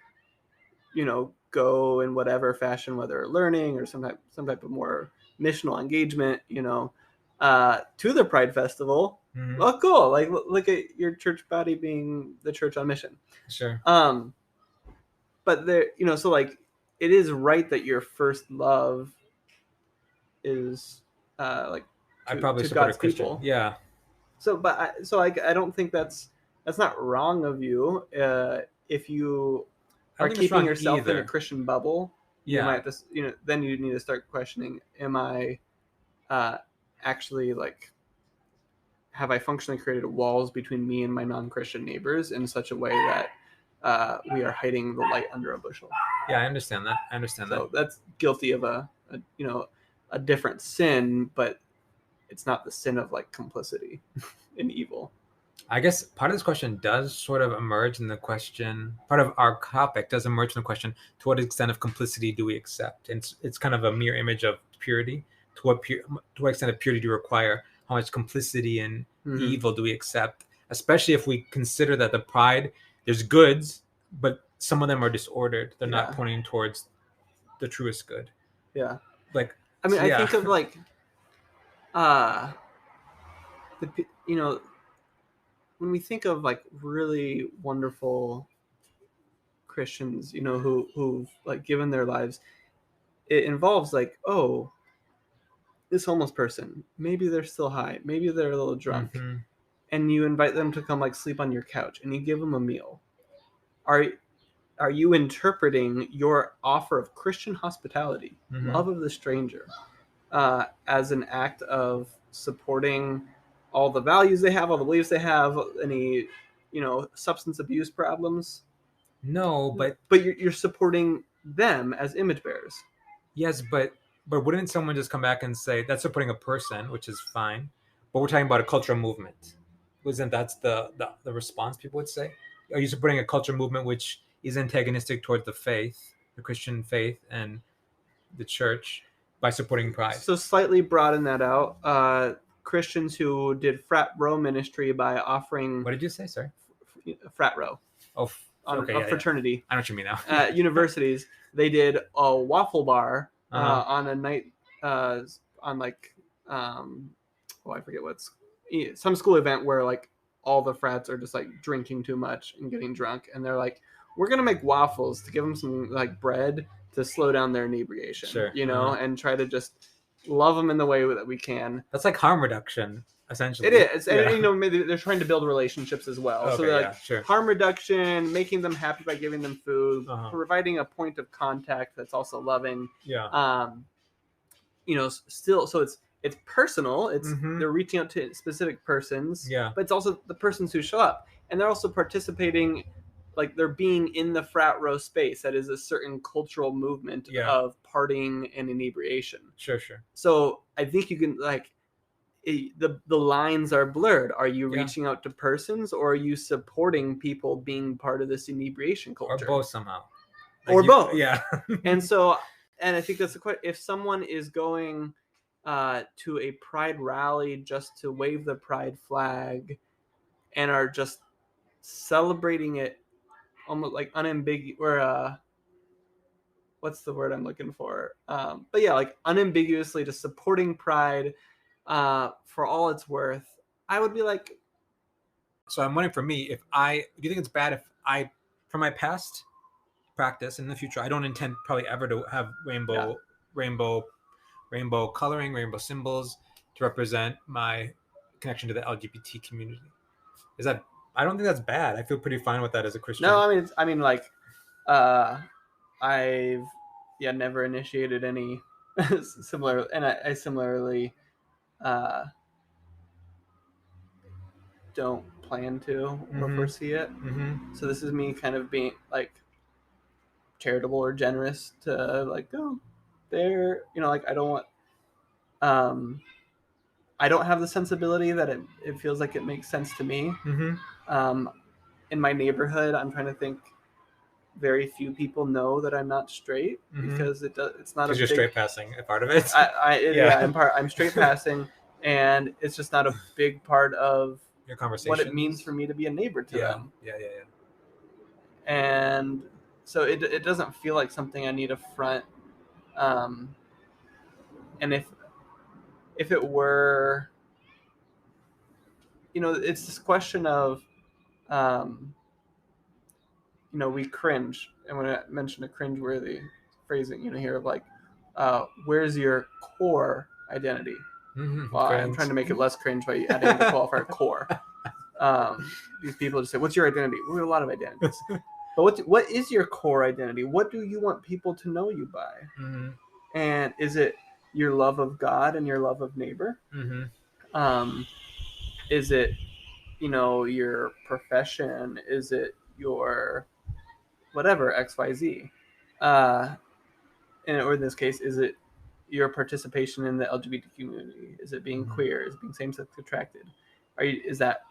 go in whatever fashion, whether learning or some type of more missional engagement, to the Pride Festival. Mm-hmm. Oh, cool. Like, look at your church body being the church on mission. Sure. But there, so like, it is right that your first love is like I probably to support God's a Christian. people. Yeah. So, I don't think that's not wrong of you. If you are keeping yourself in a Christian bubble, you might just, then you need to start questioning: am I actually, like, have I functionally created walls between me and my non-Christian neighbors in such a way that we are hiding the light under a bushel? Yeah, I understand that. So that's guilty of a different sin, but it's not the sin of like complicity in evil. I guess part of this question does sort of emerge in the question, part of our topic does emerge in the question, to what extent of complicity do we accept? And it's kind of a mirror image of purity. To what extent of purity do you require? How much complicity in evil do we accept? Especially if we consider that the pride, there's goods, but some of them are disordered. They're not pointing towards the truest good. Yeah. Like, I mean, I think of like, when we think of like really wonderful Christians, who've like given their lives, it involves like, oh, this homeless person, maybe they're still high, maybe they're a little drunk, and you invite them to come like sleep on your couch and you give them a meal. Are you interpreting your offer of Christian hospitality, love of the stranger, as an act of supporting all the values they have, all the beliefs they have, any, substance abuse problems? No, but you're supporting them as image bearers. Yes, but wouldn't someone just come back and say that's supporting a person, which is fine, but we're talking about a cultural movement? Wasn't that the response people would say? Are you supporting a cultural movement which is antagonistic towards the faith, the Christian faith, and the church by supporting pride? So slightly broaden that out. Christians who did frat row ministry by offering What did you say? Sorry. frat row Oh, on okay. a Yeah, fraternity. I know what you mean now. At universities, they did a waffle bar on a night on like I forget what's some school event where like all the frats are just like drinking too much and getting drunk, and they're like, we're gonna make waffles to give them some like bread to slow down their inebriation, Sure. and try to just love them in the way that we can. That's like harm reduction, essentially. It is, and maybe they're trying to build relationships as well. Okay, so they're like yeah, sure. harm reduction, making them happy by giving them food, providing a point of contact that's also loving. Yeah. Still, so it's personal. It's they're reaching out to specific persons. Yeah. But it's also the persons who show up, and they're also participating. Like they're being in the frat row space. That is a certain cultural movement of partying and inebriation. Sure. So I think you can the lines are blurred. Are you reaching out to persons, or are you supporting people being part of this inebriation culture, or both somehow, both? Yeah. And I think that's the question. If someone is going to a pride rally just to wave the pride flag and are just celebrating it almost like unambiguous, or what's the word I'm looking for? But yeah, like unambiguously just supporting pride for all it's worth, I would be like. So I'm wondering, for me, do you think it's bad if from my past practice in the future, I don't intend probably ever to have rainbow coloring, rainbow symbols to represent my connection to the LGBT community? I don't think that's bad. I feel pretty fine with that as a Christian. No, I've never initiated any similar, and I similarly don't plan to or foresee it. So this is me kind of being like charitable or generous to like go there. Like I don't want. I don't have the sensibility that it feels like it makes sense to me. In my neighborhood, I'm trying to think. Very few people know that I'm not straight because it's not. Because you're straight passing a part of it. I'm straight passing, and it's just not a big part of your conversation. What it means for me to be a neighbor to them. Yeah. And so it doesn't feel like something I need to front. And if it were, it's this question of, we cringe. And when I mention a cringeworthy phrasing, here of like, where's your core identity? Well, I'm trying to make it less cringe by adding the qualifier core. These people just say, what's your identity? We have a lot of identities. But what is your core identity? What do you want people to know you by? And is it your love of God and your love of neighbor? Is it, your profession? Is it your whatever, XYZ? Or in this case, is it your participation in the LGBT community? Is it being queer? Is it being same-sex attracted? Is that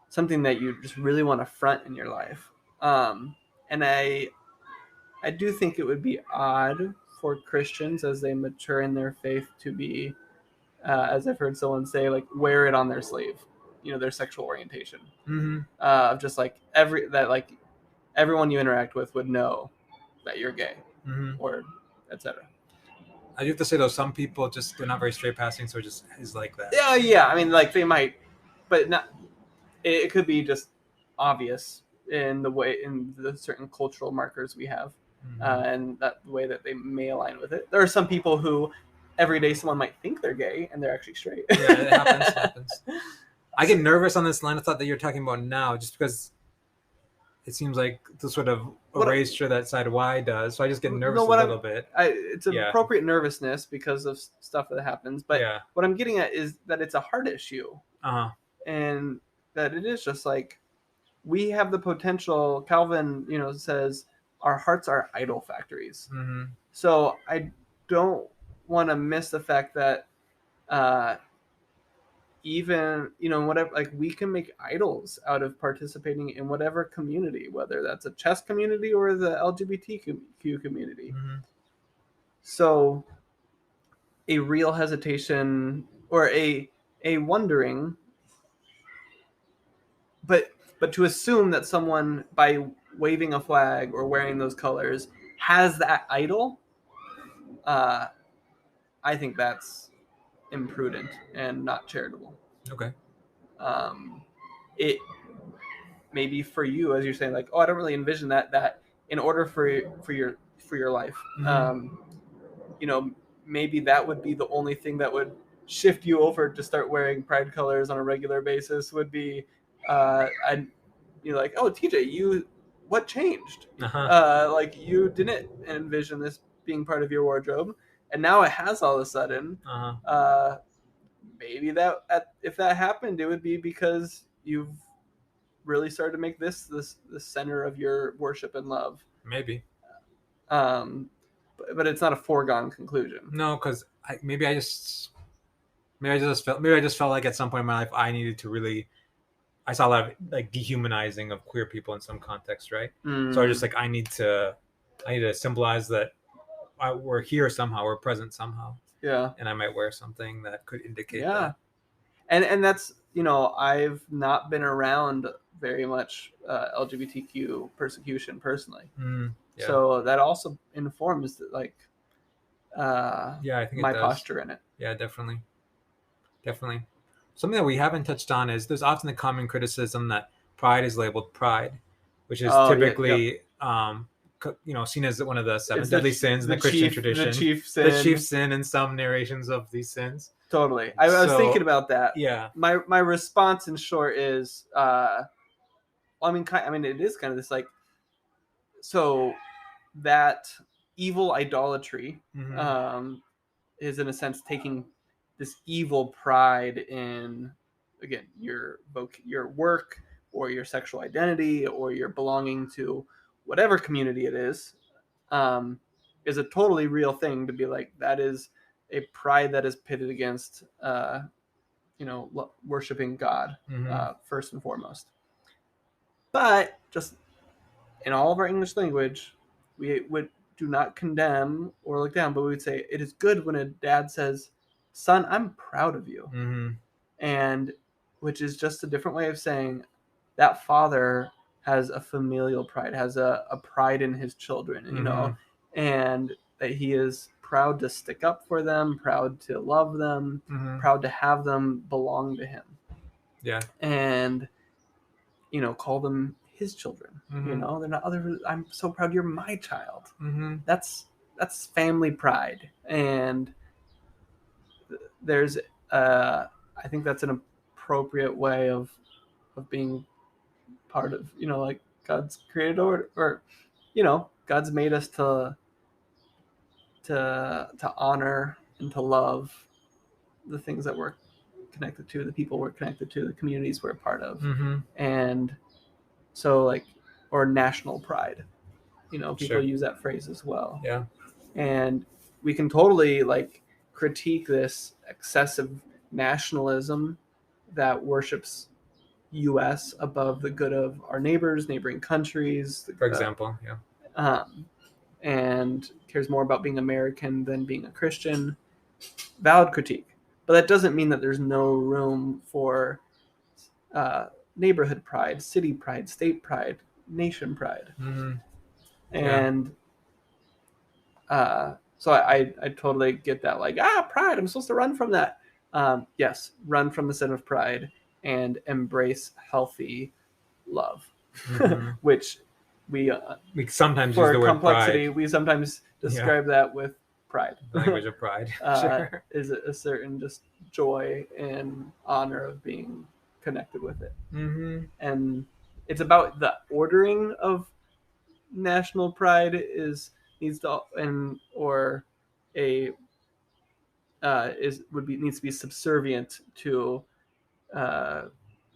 something that you just really want to front in your life? And I do think it would be odd for Christians as they mature in their faith to be, as I've heard someone say, like wear it on their sleeve, their sexual orientation. Of just like everyone you interact with would know that you're gay, or etc. I do have to say though, some people they're not very straight passing, so it just is like that. Yeah. I mean, like they might, but not. It could be just obvious in the certain cultural markers we have, and that the way that they may align with it. There are some people who every day someone might think they're gay and they're actually straight. Yeah, it happens. I get nervous on this line of thought that you're talking about now, just because it seems like the sort of erasure that side Y does. So I just get nervous a little bit. It's an appropriate nervousness because of stuff that happens. But what I'm getting at is that it's a heart issue. And that it is just like we have the potential. Calvin, says our hearts are idol factories. So I don't want to miss the fact that even whatever, like we can make idols out of participating in whatever community, whether that's a chess community or the LGBTQ community. So a real hesitation or a a wondering, but to assume that someone by waving a flag or wearing those colors has that idol, I think that's imprudent and not charitable. Okay. It maybe for you, as you're saying, like, oh, I don't really envision that in order for your life, maybe that would be the only thing that would shift you over to start wearing pride colors on a regular basis. Would be, and like, oh, TJ, what changed? Like you didn't envision this being part of your wardrobe, and now it has all of a sudden. Maybe if that happened, it would be because you've really started to make this the center of your worship and love. Maybe. But it's not a foregone conclusion. No, because maybe I just felt like at some point in my life I needed to really. I saw a lot of like dehumanizing of queer people in some context, right? So I just like I need to symbolize that we're here somehow, we're present somehow. Yeah. And I might wear something that could indicate that. Yeah. And that's, I've not been around very much LGBTQ persecution personally. Yeah. So that also informs like I think my posture in it. Yeah, definitely. Something that we haven't touched on is there's often the common criticism that pride is labeled pride, which is typically seen as one of the seven deadly sins in the Christian tradition. The chief sin in some narrations of these sins. Totally. I was thinking about that. Yeah. My response in short is, it is kind of this like, so that evil idolatry is in a sense taking this evil pride in, again, your work or your sexual identity or your belonging to whatever community it is a totally real thing to be like, that is a pride that is pitted against, worshiping God first and foremost. But just in all of our English language, we do not condemn or look down, but we would say it is good when a dad says, "Son, I'm proud of you," and which is just a different way of saying that father has a familial pride, has a pride in his children, and that he is proud to stick up for them, proud to love them, proud to have them belong to him. Yeah. And, call them his children. They're not other. I'm so proud you're my child. That's family pride. And there's, I think that's an appropriate way of being part of, like God's created order, or, God's made us to honor and to love the things that we're connected to, the people we're connected to, the communities we're a part of. And so like, or national pride, people use that phrase as well. Yeah. And we can totally like critique this excessive nationalism that worships U.S. above the good of our neighboring countries. For example, and cares more about being American than being a Christian. Valid critique. But that doesn't mean that there's no room for neighborhood pride, city pride, state pride, nation pride. And so I totally get that. Like, pride, I'm supposed to run from that. Yes, run from the sin of pride and embrace healthy love, which we sometimes use the word complexity. Pride. We sometimes describe that with pride. Language of pride. Is a certain just joy and honor of being connected with it. And it's about the ordering of national pride needs to be subservient to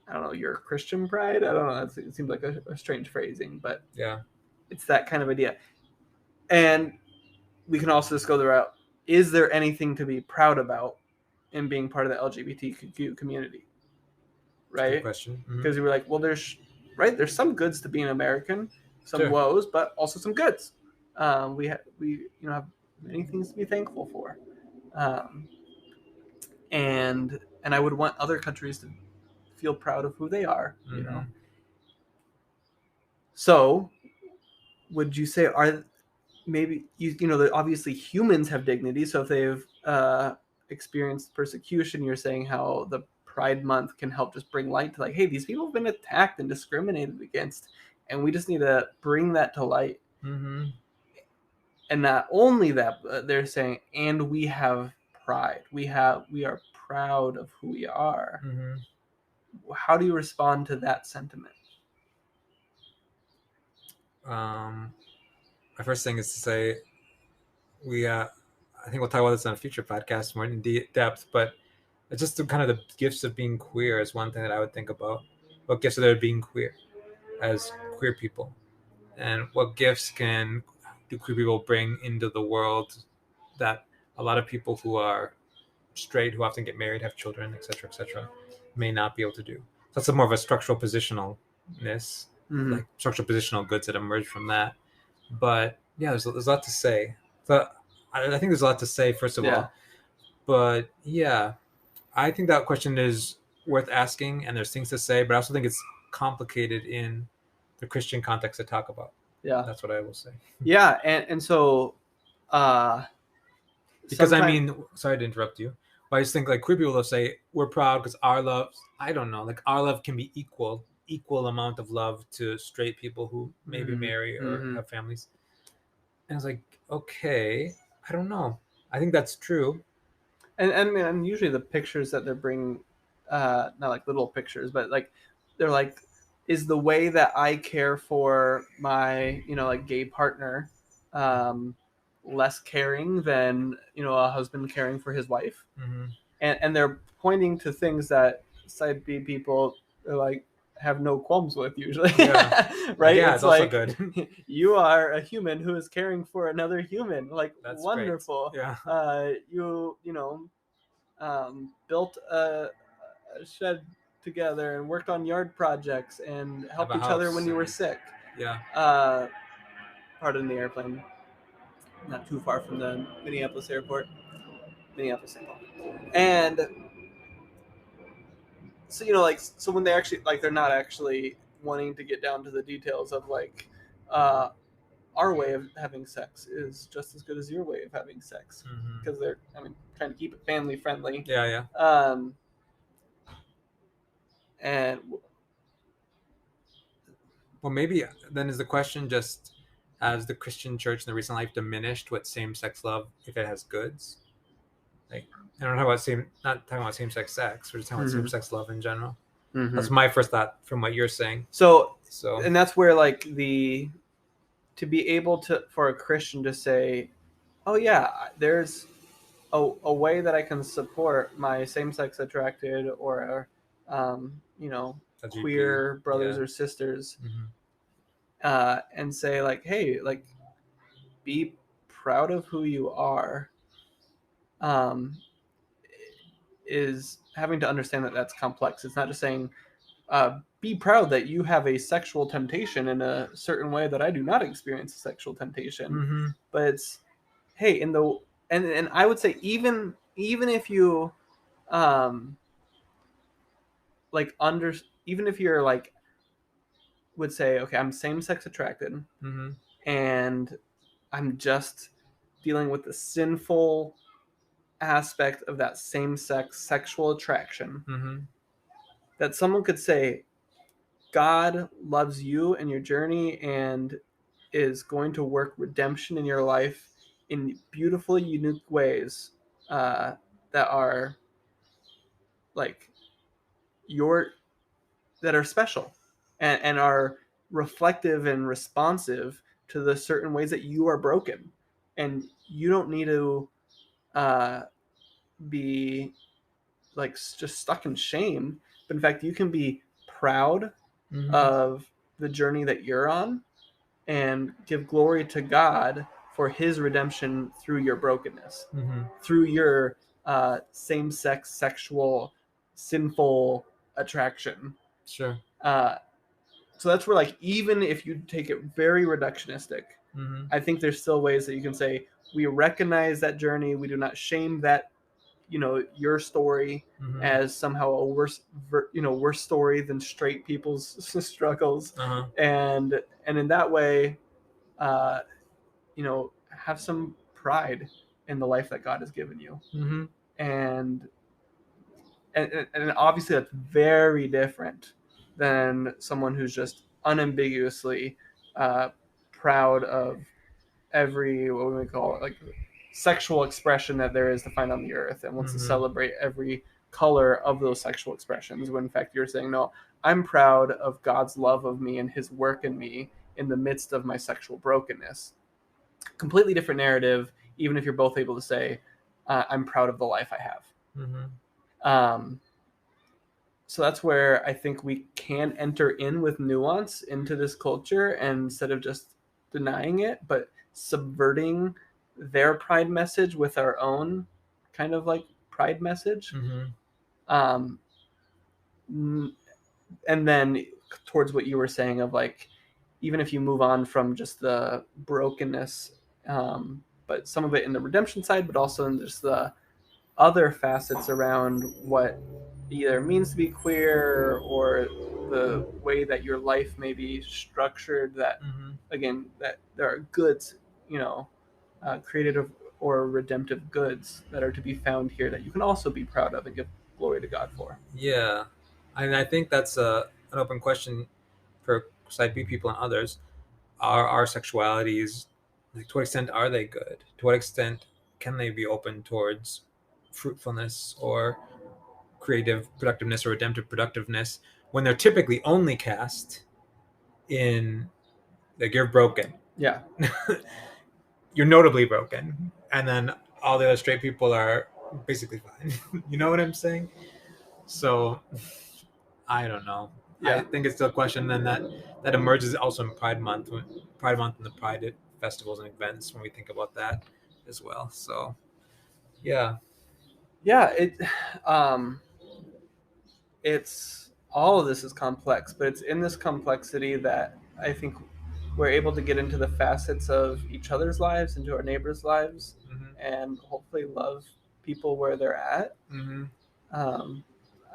I don't know, your Christian pride. I don't know. It seems like a strange phrasing, but yeah, it's that kind of idea. And we can also just go the route: is there anything to be proud about in being part of the LGBTQ community? Right? Good question. Because we were like, well, there's some goods to being American, some woes, but also some goods. We have many things to be thankful for, and and I would want other countries to feel proud of who they are, you know. So, would you say are maybe you know that obviously humans have dignity, so if they've experienced persecution, you're saying how the Pride Month can help just bring light to like, hey, these people have been attacked and discriminated against, and we just need to bring that to light. Mm-hmm. And not only that, but they're saying, and we have pride. We are proud of who we are. Mm-hmm. How do you respond to that sentiment? My first thing is to say I think we'll talk about this on a future podcast more in depth, but it's just the kind of the gifts of being queer is one thing that I would think about. What gifts are there being queer as queer people, and what gifts do queer people bring into the world that a lot of people who are straight, who often get married, have children, etc., may not be able to do. So that's more of a structural positionalness, like structural positional goods that emerge from that. But yeah, there's a lot to say. So I think there's a lot to say, first of all. But yeah, I think that question is worth asking, and there's things to say, but I also think it's complicated in the Christian context to talk about. Yeah. That's what I will say. Yeah, and so because I mean, sorry to interrupt you, but I just think like queer people will say we're proud because our love, I don't know, like our love can be equal amount of love to straight people who maybe marry or have families. And it's like, okay, I don't know. I think that's true. And usually the pictures that they're bringing, not like little pictures, but like they're like, is the way that I care for my, you know, like gay partner less caring than, you know, a husband caring for his wife? Mm-hmm. And they're pointing to things that side B people are like have no qualms with usually. Yeah. Right? Yeah, it's also like good. You are a human who is caring for another human. Like, that's wonderful. Great. Yeah. You know, built a shed together and worked on yard projects and helped each other when you were sick. Yeah. Pardon the airplane. Not too far from the Minneapolis airport. Minneapolis, St. Paul. And so, you know, like, so when they actually, like, they're not actually wanting to get down to the details of, like, our way of having sex is just as good as your way of having sex. Because they're, I mean, trying to keep it family friendly. Yeah. And well, maybe then is the question just, has the Christian church in the recent life diminished what same-sex love, if it has goods? Like, I don't know about not talking about same-sex sex. We're just talking about same-sex love in general. That's my first thought from what you're saying. So, and that's where like to be able to, for a Christian to say, oh yeah, there's a way that I can support my same-sex attracted or you know, LGBT, queer brothers or sisters, and say like, hey, like, be proud of who you are, is having to understand that that's complex. It's not just saying be proud that you have a sexual temptation in a certain way that I do not experience a sexual temptation, but it's, hey, in the and I would say even if you like even if you're like would say, okay, I'm same-sex attracted, and I'm just dealing with the sinful aspect of that same-sex sexual attraction, that someone could say God loves you and your journey and is going to work redemption in your life in beautiful, unique ways that are like that are special and are reflective and responsive to the certain ways that you are broken, and you don't need to be like just stuck in shame, but in fact you can be proud of the journey that you're on and give glory to God for his redemption through your brokenness, through your same-sex sexual sinful attraction. Sure. So that's where, like, even if you take it very reductionistic, I think there's still ways that you can say we recognize that journey, we do not shame that your story Mhm. as somehow a worse story than straight people's struggles, Uh-huh. and in that way, uh, have some pride in the life that God has given you, Mhm. and and obviously that's very different than someone who's just unambiguously uh, proud of every, what we call it, like sexual expression that there is to find on the earth, and wants to Mhm. celebrate every color of those sexual expressions, when in fact you're saying, no, I'm proud of God's love of me and his work in me in the midst of my sexual brokenness. Completely different narrative, even if you're both able to say, I'm proud of the life I have. Mhm. um, so that's where I think we can enter in with nuance into this culture, and instead of just denying it, but subverting their pride message with our own kind of like pride message. Mhm. Um, and then towards what you were saying of like, even if you move on from just the brokenness, but some of it in the redemption side, but also in just the other facets around what either means to be queer, or the way that your life may be structured, that Mhm. again, that there are goods, creative or redemptive goods that are to be found here that you can also be proud of and give glory to God for. Yeah, and I think that's an open question for side B people and others. Are our sexualities, like, to what extent are they good? To what extent can they be open towards fruitfulness or creative productiveness or redemptive productiveness when they're typically only cast in, like, you're broken, Yeah. you're notably broken, and then all the other straight people are basically fine. You know what I'm saying? So I don't know. I Yeah. think it's still a question then that emerges also in Pride Month and the Pride festivals and events, when we think about that as well. So yeah. Yeah. Um, it's all of this is complex, but it's in this complexity that I think we're able to get into the facets of each other's lives, into our neighbors' lives, Mm-hmm. and hopefully love people where they're at. Mm-hmm. Um,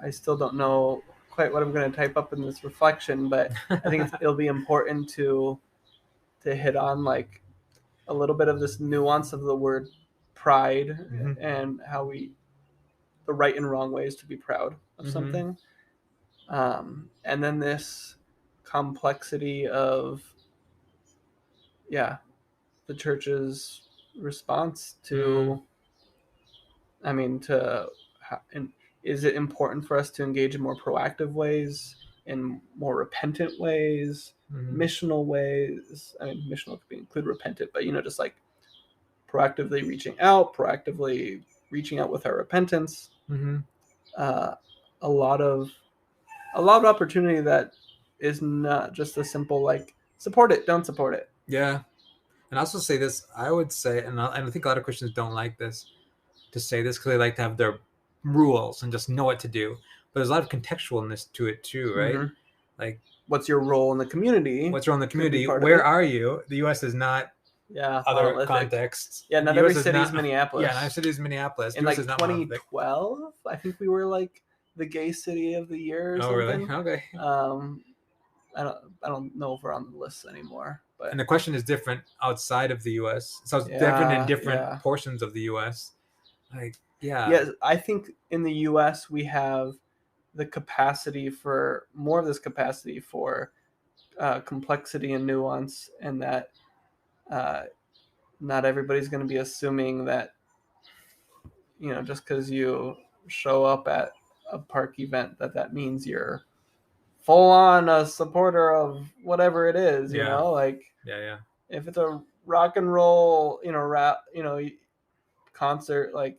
I still don't know quite what I'm going to type up in this reflection, but I think it'll be important to hit on like a little bit of this nuance of the word pride, Mm-hmm. and how the right and wrong ways to be proud of Mm-hmm. something. And then this complexity of, yeah, the church's response Mm-hmm. to, I mean, and is it important for us to engage in more proactive ways, in more repentant ways, Mm-hmm. missional ways? I mean, missional could include repentant, but just like proactively reaching out with our repentance. Mm-hmm. Uh, a lot of a lot of opportunity that is not just a simple like support it, don't support it. Yeah. And I also say this, I would say, and I think a lot of Christians don't like this, to say this, because they like to have their rules and just know what to do. But there's a lot of contextualness to it too, right? Mm-hmm. Like, What's your role in the community? what's wrong in the Could be community? part of Where it. are you? The U.S. is not Yeah, other monolithic. contexts. Yeah, The not every U.S. is city is not. Yeah, Minneapolis. not city is Minneapolis. The In U.S. like is not monolithic. 2012, I think we were like the gay city of the year or Oh, really? something. Okay. Um, I don't know if we're on the list anymore, And but the question is different outside of the U.S. So it's different in yeah, different yeah. portions of the U.S. Like, yeah. Yes, I think in the U.S. we have the capacity for more of this capacity for complexity and nuance, and that uh, not everybody's going to be assuming that just because you show up at a park event that means you're full on a supporter of whatever it is. Yeah. Like Yeah. Yeah. if it's a rock and roll rap concert, like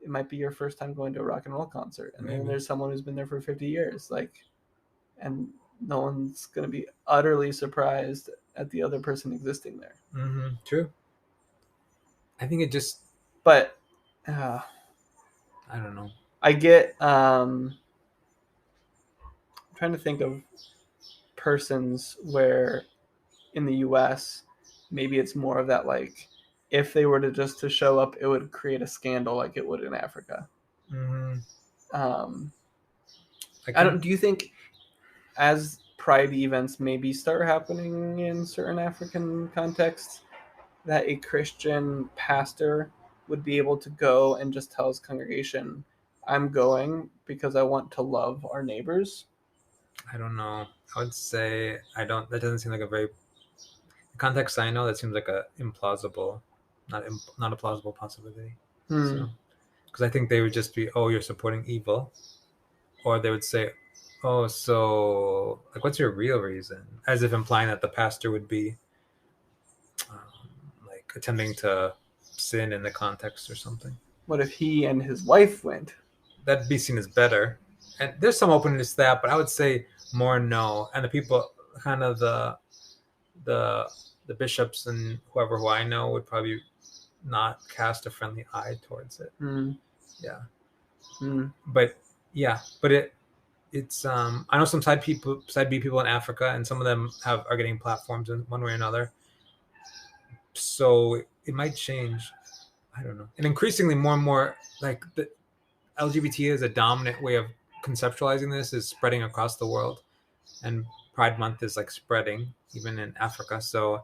it might be your first time going to a rock and roll concert, and then Maybe. there's someone who's been there for 50 years, like, and no one's going to be utterly surprised at the other person existing there. Mm-hmm. True. I think it just. But I don't know. I get I'm trying to think of persons where in the US maybe it's more of that like if they were to show up, it would create a scandal like it would in Africa. Mm-hmm. Um, I do you think as pride events maybe start happening in certain African contexts, that a Christian pastor would be able to go and just tell his congregation, I'm going because I want to love our neighbors? I don't know. I would say I don't. That doesn't seem like a very the context I know. That seems like a implausible, not a plausible possibility. So, because I think they would just be, oh, you're supporting evil, or they would say, oh, so like, what's your real reason? As if implying that the pastor would be like attempting to sin in the context or something. What if he and his wife went? That'd be seen as better. And there's some openness to that, but I would say more no. And the people, kind of the the bishops and whoever who I know would probably not cast a friendly eye towards it. Yeah. But yeah, but it's I know some side B people in Africa, and some of them are getting platforms in one way or another. So it might change. I don't know. And increasingly, more and more, like the LGBT is a dominant way of conceptualizing this, is spreading across the world, and Pride Month is like spreading even in Africa. So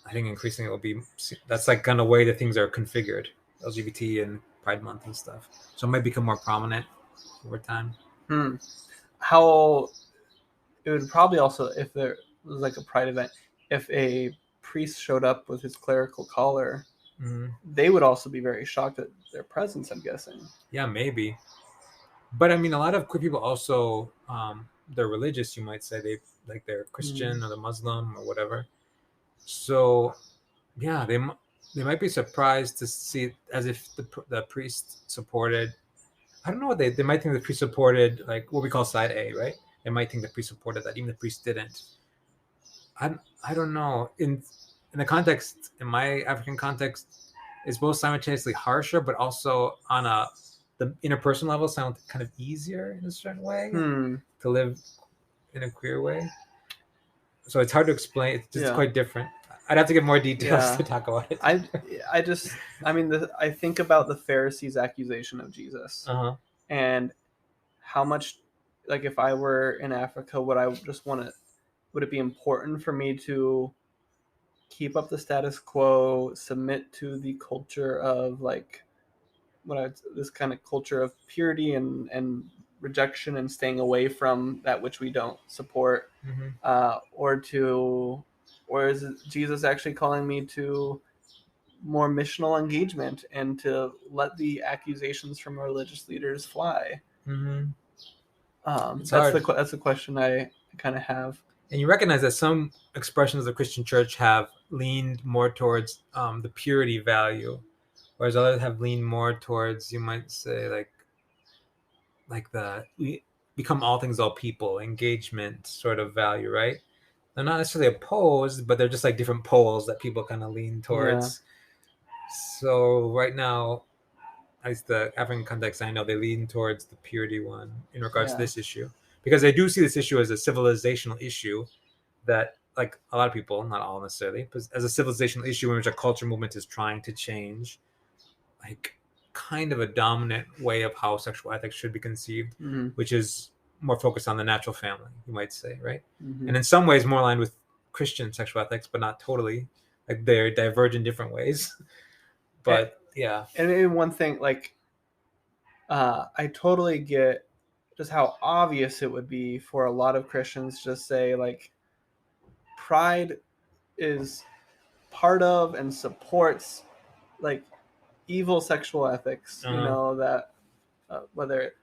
I think increasingly it will be, that's like kind of way that things are configured, LGBT and Pride Month and stuff. So it might become more prominent over time. How it would probably also, if there was like a pride event, if a priest showed up with his clerical collar, they would also be very shocked at their presence, I'm guessing. Yeah, maybe. But I mean, a lot of queer people also, they're religious, you might say. They're Christian or they're Muslim or whatever. So yeah, they might be surprised to see it as if the priest supported. I don't know what they might think the priest supported, like what we call side A, right? They might think the priest supported that, even the priest didn't. I don't know. In the context, in my African context, it's both simultaneously harsher, but also on the interpersonal level sound kind of easier in a certain way to live in a queer way. So it's hard to explain. It's just quite different. I'd have to get more details to talk about it. I think about the Pharisees' accusation of Jesus, and how much, like, if I were in Africa, would it be important for me to keep up the status quo, submit to the culture of like this kind of culture of purity and rejection and staying away from that which we don't support, or is Jesus actually calling me to more missional engagement and to let the accusations from religious leaders fly? That's the question I kind of have. And you recognize that some expressions of the Christian church have leaned more towards the purity value, whereas others have leaned more towards, you might say, like we become all things, all people, engagement sort of value, right? They're not necessarily opposed, but they're just like different poles that people kind of lean towards. So right now, as the African context, I know they lean towards the purity one in regards to this issue, because they do see this issue as a civilizational issue that, like a lot of people, not all necessarily, but as a civilizational issue in which a culture movement is trying to change, like kind of a dominant way of how sexual ethics should be conceived, which is more focused on the natural family, you might say, right? And in some ways more aligned with Christian sexual ethics, but not totally. Like they diverge in different ways. But and one thing, like, I totally get just how obvious it would be for a lot of Christians to say, like, pride is part of and supports like evil sexual ethics, that whether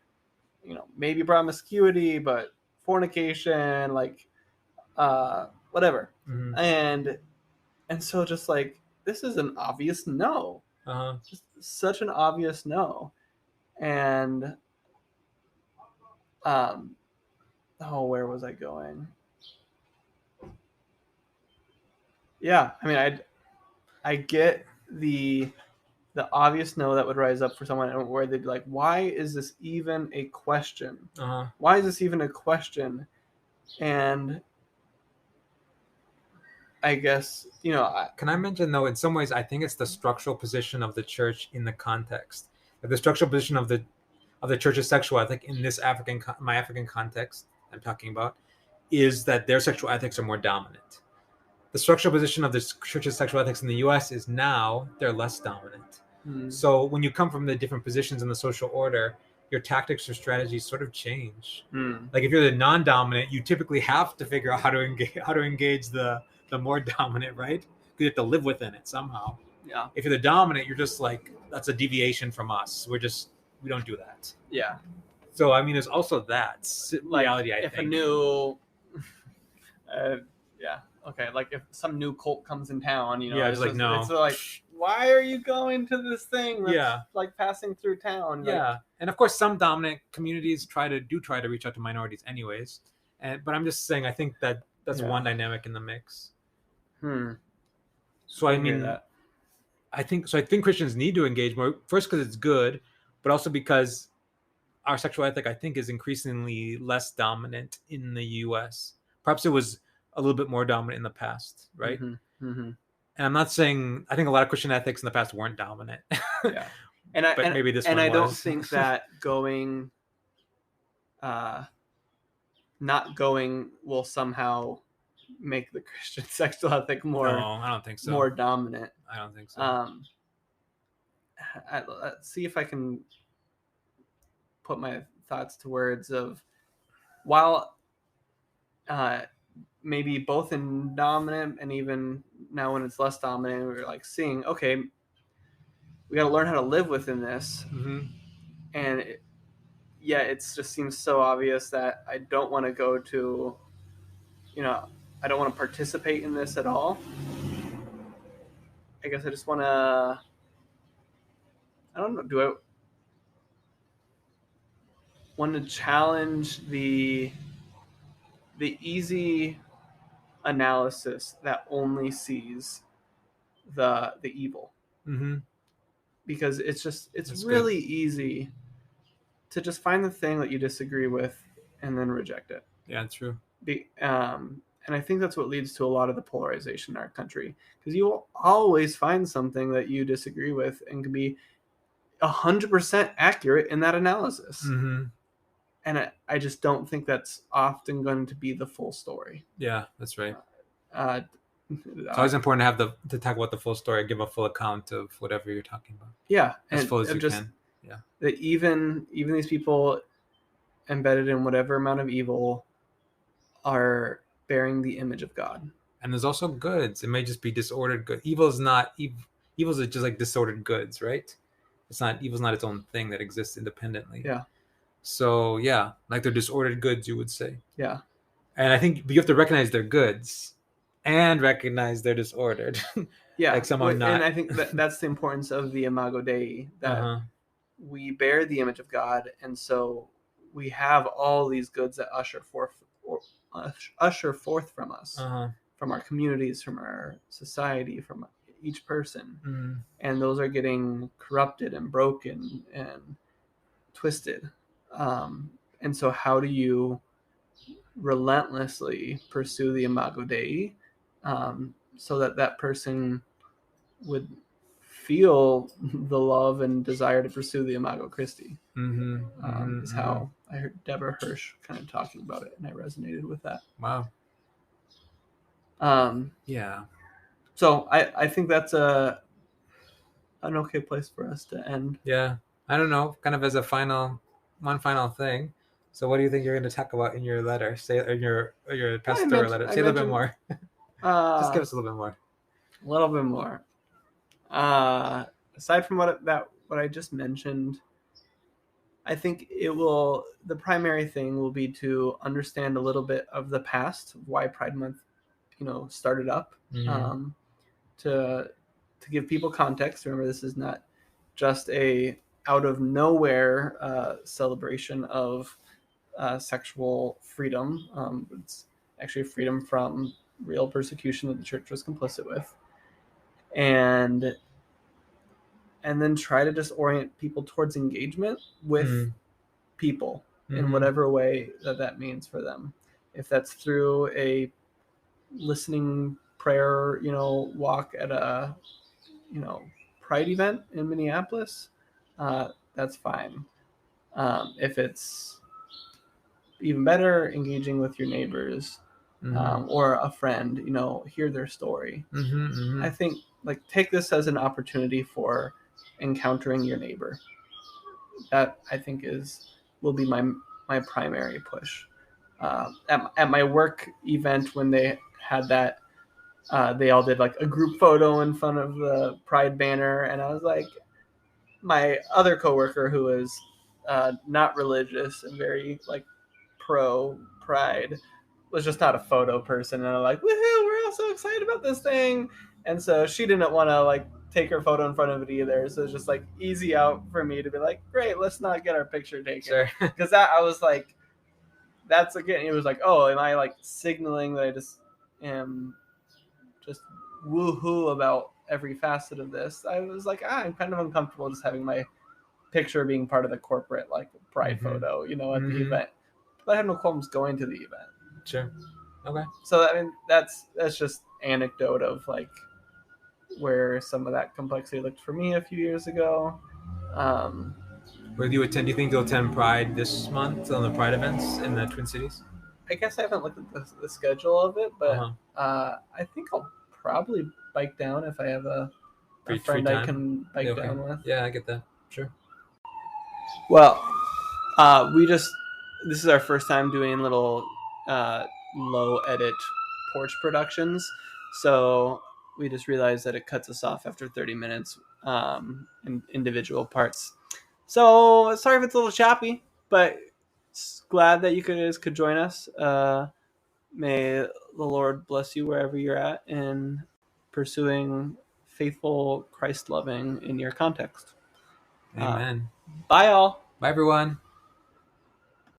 maybe promiscuity, but fornication, like whatever, and so just like, this is an obvious no, just such an obvious no. And where was I going? Yeah, I mean, I get the obvious no that would rise up for someone, where they'd be like, why is this even a question? Why is this even a question? And I guess, you know, Can I mention though, in some ways, I think it's the structural position of the church in the context. The structural position of the church's sexual ethic in this my African context I'm talking about, is that their sexual ethics are more dominant. The structural position of the church's sexual ethics in the U.S. is now they're less dominant. So when you come from the different positions in the social order, your tactics or strategies sort of change. Like if you're the non-dominant, you typically have to figure out how to engage the more dominant, right? Because you have to live within it somehow. Yeah. If you're the dominant, you're just like, that's a deviation from us. We don't do that. Yeah. So I mean, there's also that reality. Like, I if think a new, yeah, okay, like if some new cult comes in town, you know, Yeah, it's just like, no. it's like, why are you going to this thing that's Yeah. like passing through town? Like, Yeah, and of course, some dominant communities try to reach out to minorities, anyways. But I'm just saying, I think that's Yeah. one dynamic in the mix. So I I hear mean, that. I think Christians need to engage more. First, because it's good, but also because our sexual ethic, I think, is increasingly less dominant in the U.S. Perhaps it was a little bit more dominant in the past, right? And I'm not saying I think a lot of Christian ethics in the past weren't dominant. Yeah. But maybe this and one I don't was. think that going, not going will somehow make the Christian sexual ethic more. No, I don't think so. More dominant. I don't think so. Let's see if I can put my thoughts to words of, while maybe both in dominant and even now when it's less dominant, we're like seeing, okay, we got to learn how to live within this. And it just seems so obvious that I don't want to go to, you know, I don't want to participate in this at all. I guess I just want to, I don't know, do I want to challenge the easy analysis that only sees the evil? Because it's That's really good. easy to just find the thing that you disagree with and then reject it. Yeah, true. And I think that's what leads to a lot of the polarization in our country, because you will always find something that you disagree with and can be 100% accurate in that analysis. And I just don't think that's often going to be the full story. Yeah, that's right. It's always important to talk about the full story, give a full account of whatever you're talking about. Yeah, as full as you can. Yeah, that even these people embedded in whatever amount of evil are bearing the image of God. And there's also goods. It may just be disordered good. Evil's just like disordered goods, right? Evil's not its own thing that exists independently. Yeah. So yeah, like they're disordered goods, you would say. Yeah. And I think you have to recognize they're goods and recognize they're disordered. Yeah. Like somehow not. And I think that's the importance of the Imago Dei, that we bear the image of God, and so we have all these goods that usher forth from us, from our communities, from our society, from each person. And those are getting corrupted and broken and twisted. And so how do you relentlessly pursue the Imago Dei, so that person would feel the love and desire to pursue the Imago Christi? Is how I heard Deborah Hirsch kind of talking about it, and I resonated with that. Wow. Yeah. So I think that's an okay place for us to end. Yeah. I don't know, kind of as one final thing. So what do you think you're going to talk about in your letter? Say in your pastoral letter. Say a little bit more. Just give us a little bit more. A little bit more. Aside from what I just mentioned, I think the primary thing will be to understand a little bit of the past, why Pride Month, started up, to give people context. Remember, this is not just a out of nowhere celebration of sexual freedom. It's actually freedom from real persecution that the church was complicit with. And then try to just orient people towards engagement with people in whatever way that means for them. If that's through a listening prayer, walk at a, Pride event in Minneapolis, that's fine. If it's even better, engaging with your neighbors, or a friend, hear their story. I think take this as an opportunity for encountering your neighbor. That I think will be my primary push. At my work event, when they had that, they all did a group photo in front of the Pride banner, and I was like, my other coworker who is not religious and very pro Pride was just not a photo person, and I'm like, woohoo, we're all so excited about this thing. And so she didn't want to take her photo in front of it either, so it's just easy out for me to be like, great, let's not get our picture taken. Sure. Because that I was like, that's again, it was like, oh, am I signaling that I just am just woohoo about every facet of this? I was like, I'm kind of uncomfortable just having my picture being part of the corporate Pride photo, at the event. But I have no problems going to the event. Sure. Okay. So I mean, that's just anecdote of where some of that complexity looked for me a few years ago. Where do you attend? Do you think you'll attend Pride this month on the Pride events in the Twin Cities? I guess I haven't looked at the schedule of it, but I think I'll probably bike down if I have a friend I can bike down with. Yeah, I get that. Sure. Well, this is our first time doing little low edit Porch productions, so we just realized that it cuts us off after 30 minutes in individual parts. So sorry if it's a little choppy, but glad that you guys could join us. May the Lord bless you wherever you're at in pursuing faithful Christ loving in your context. Amen. Bye all. Bye everyone.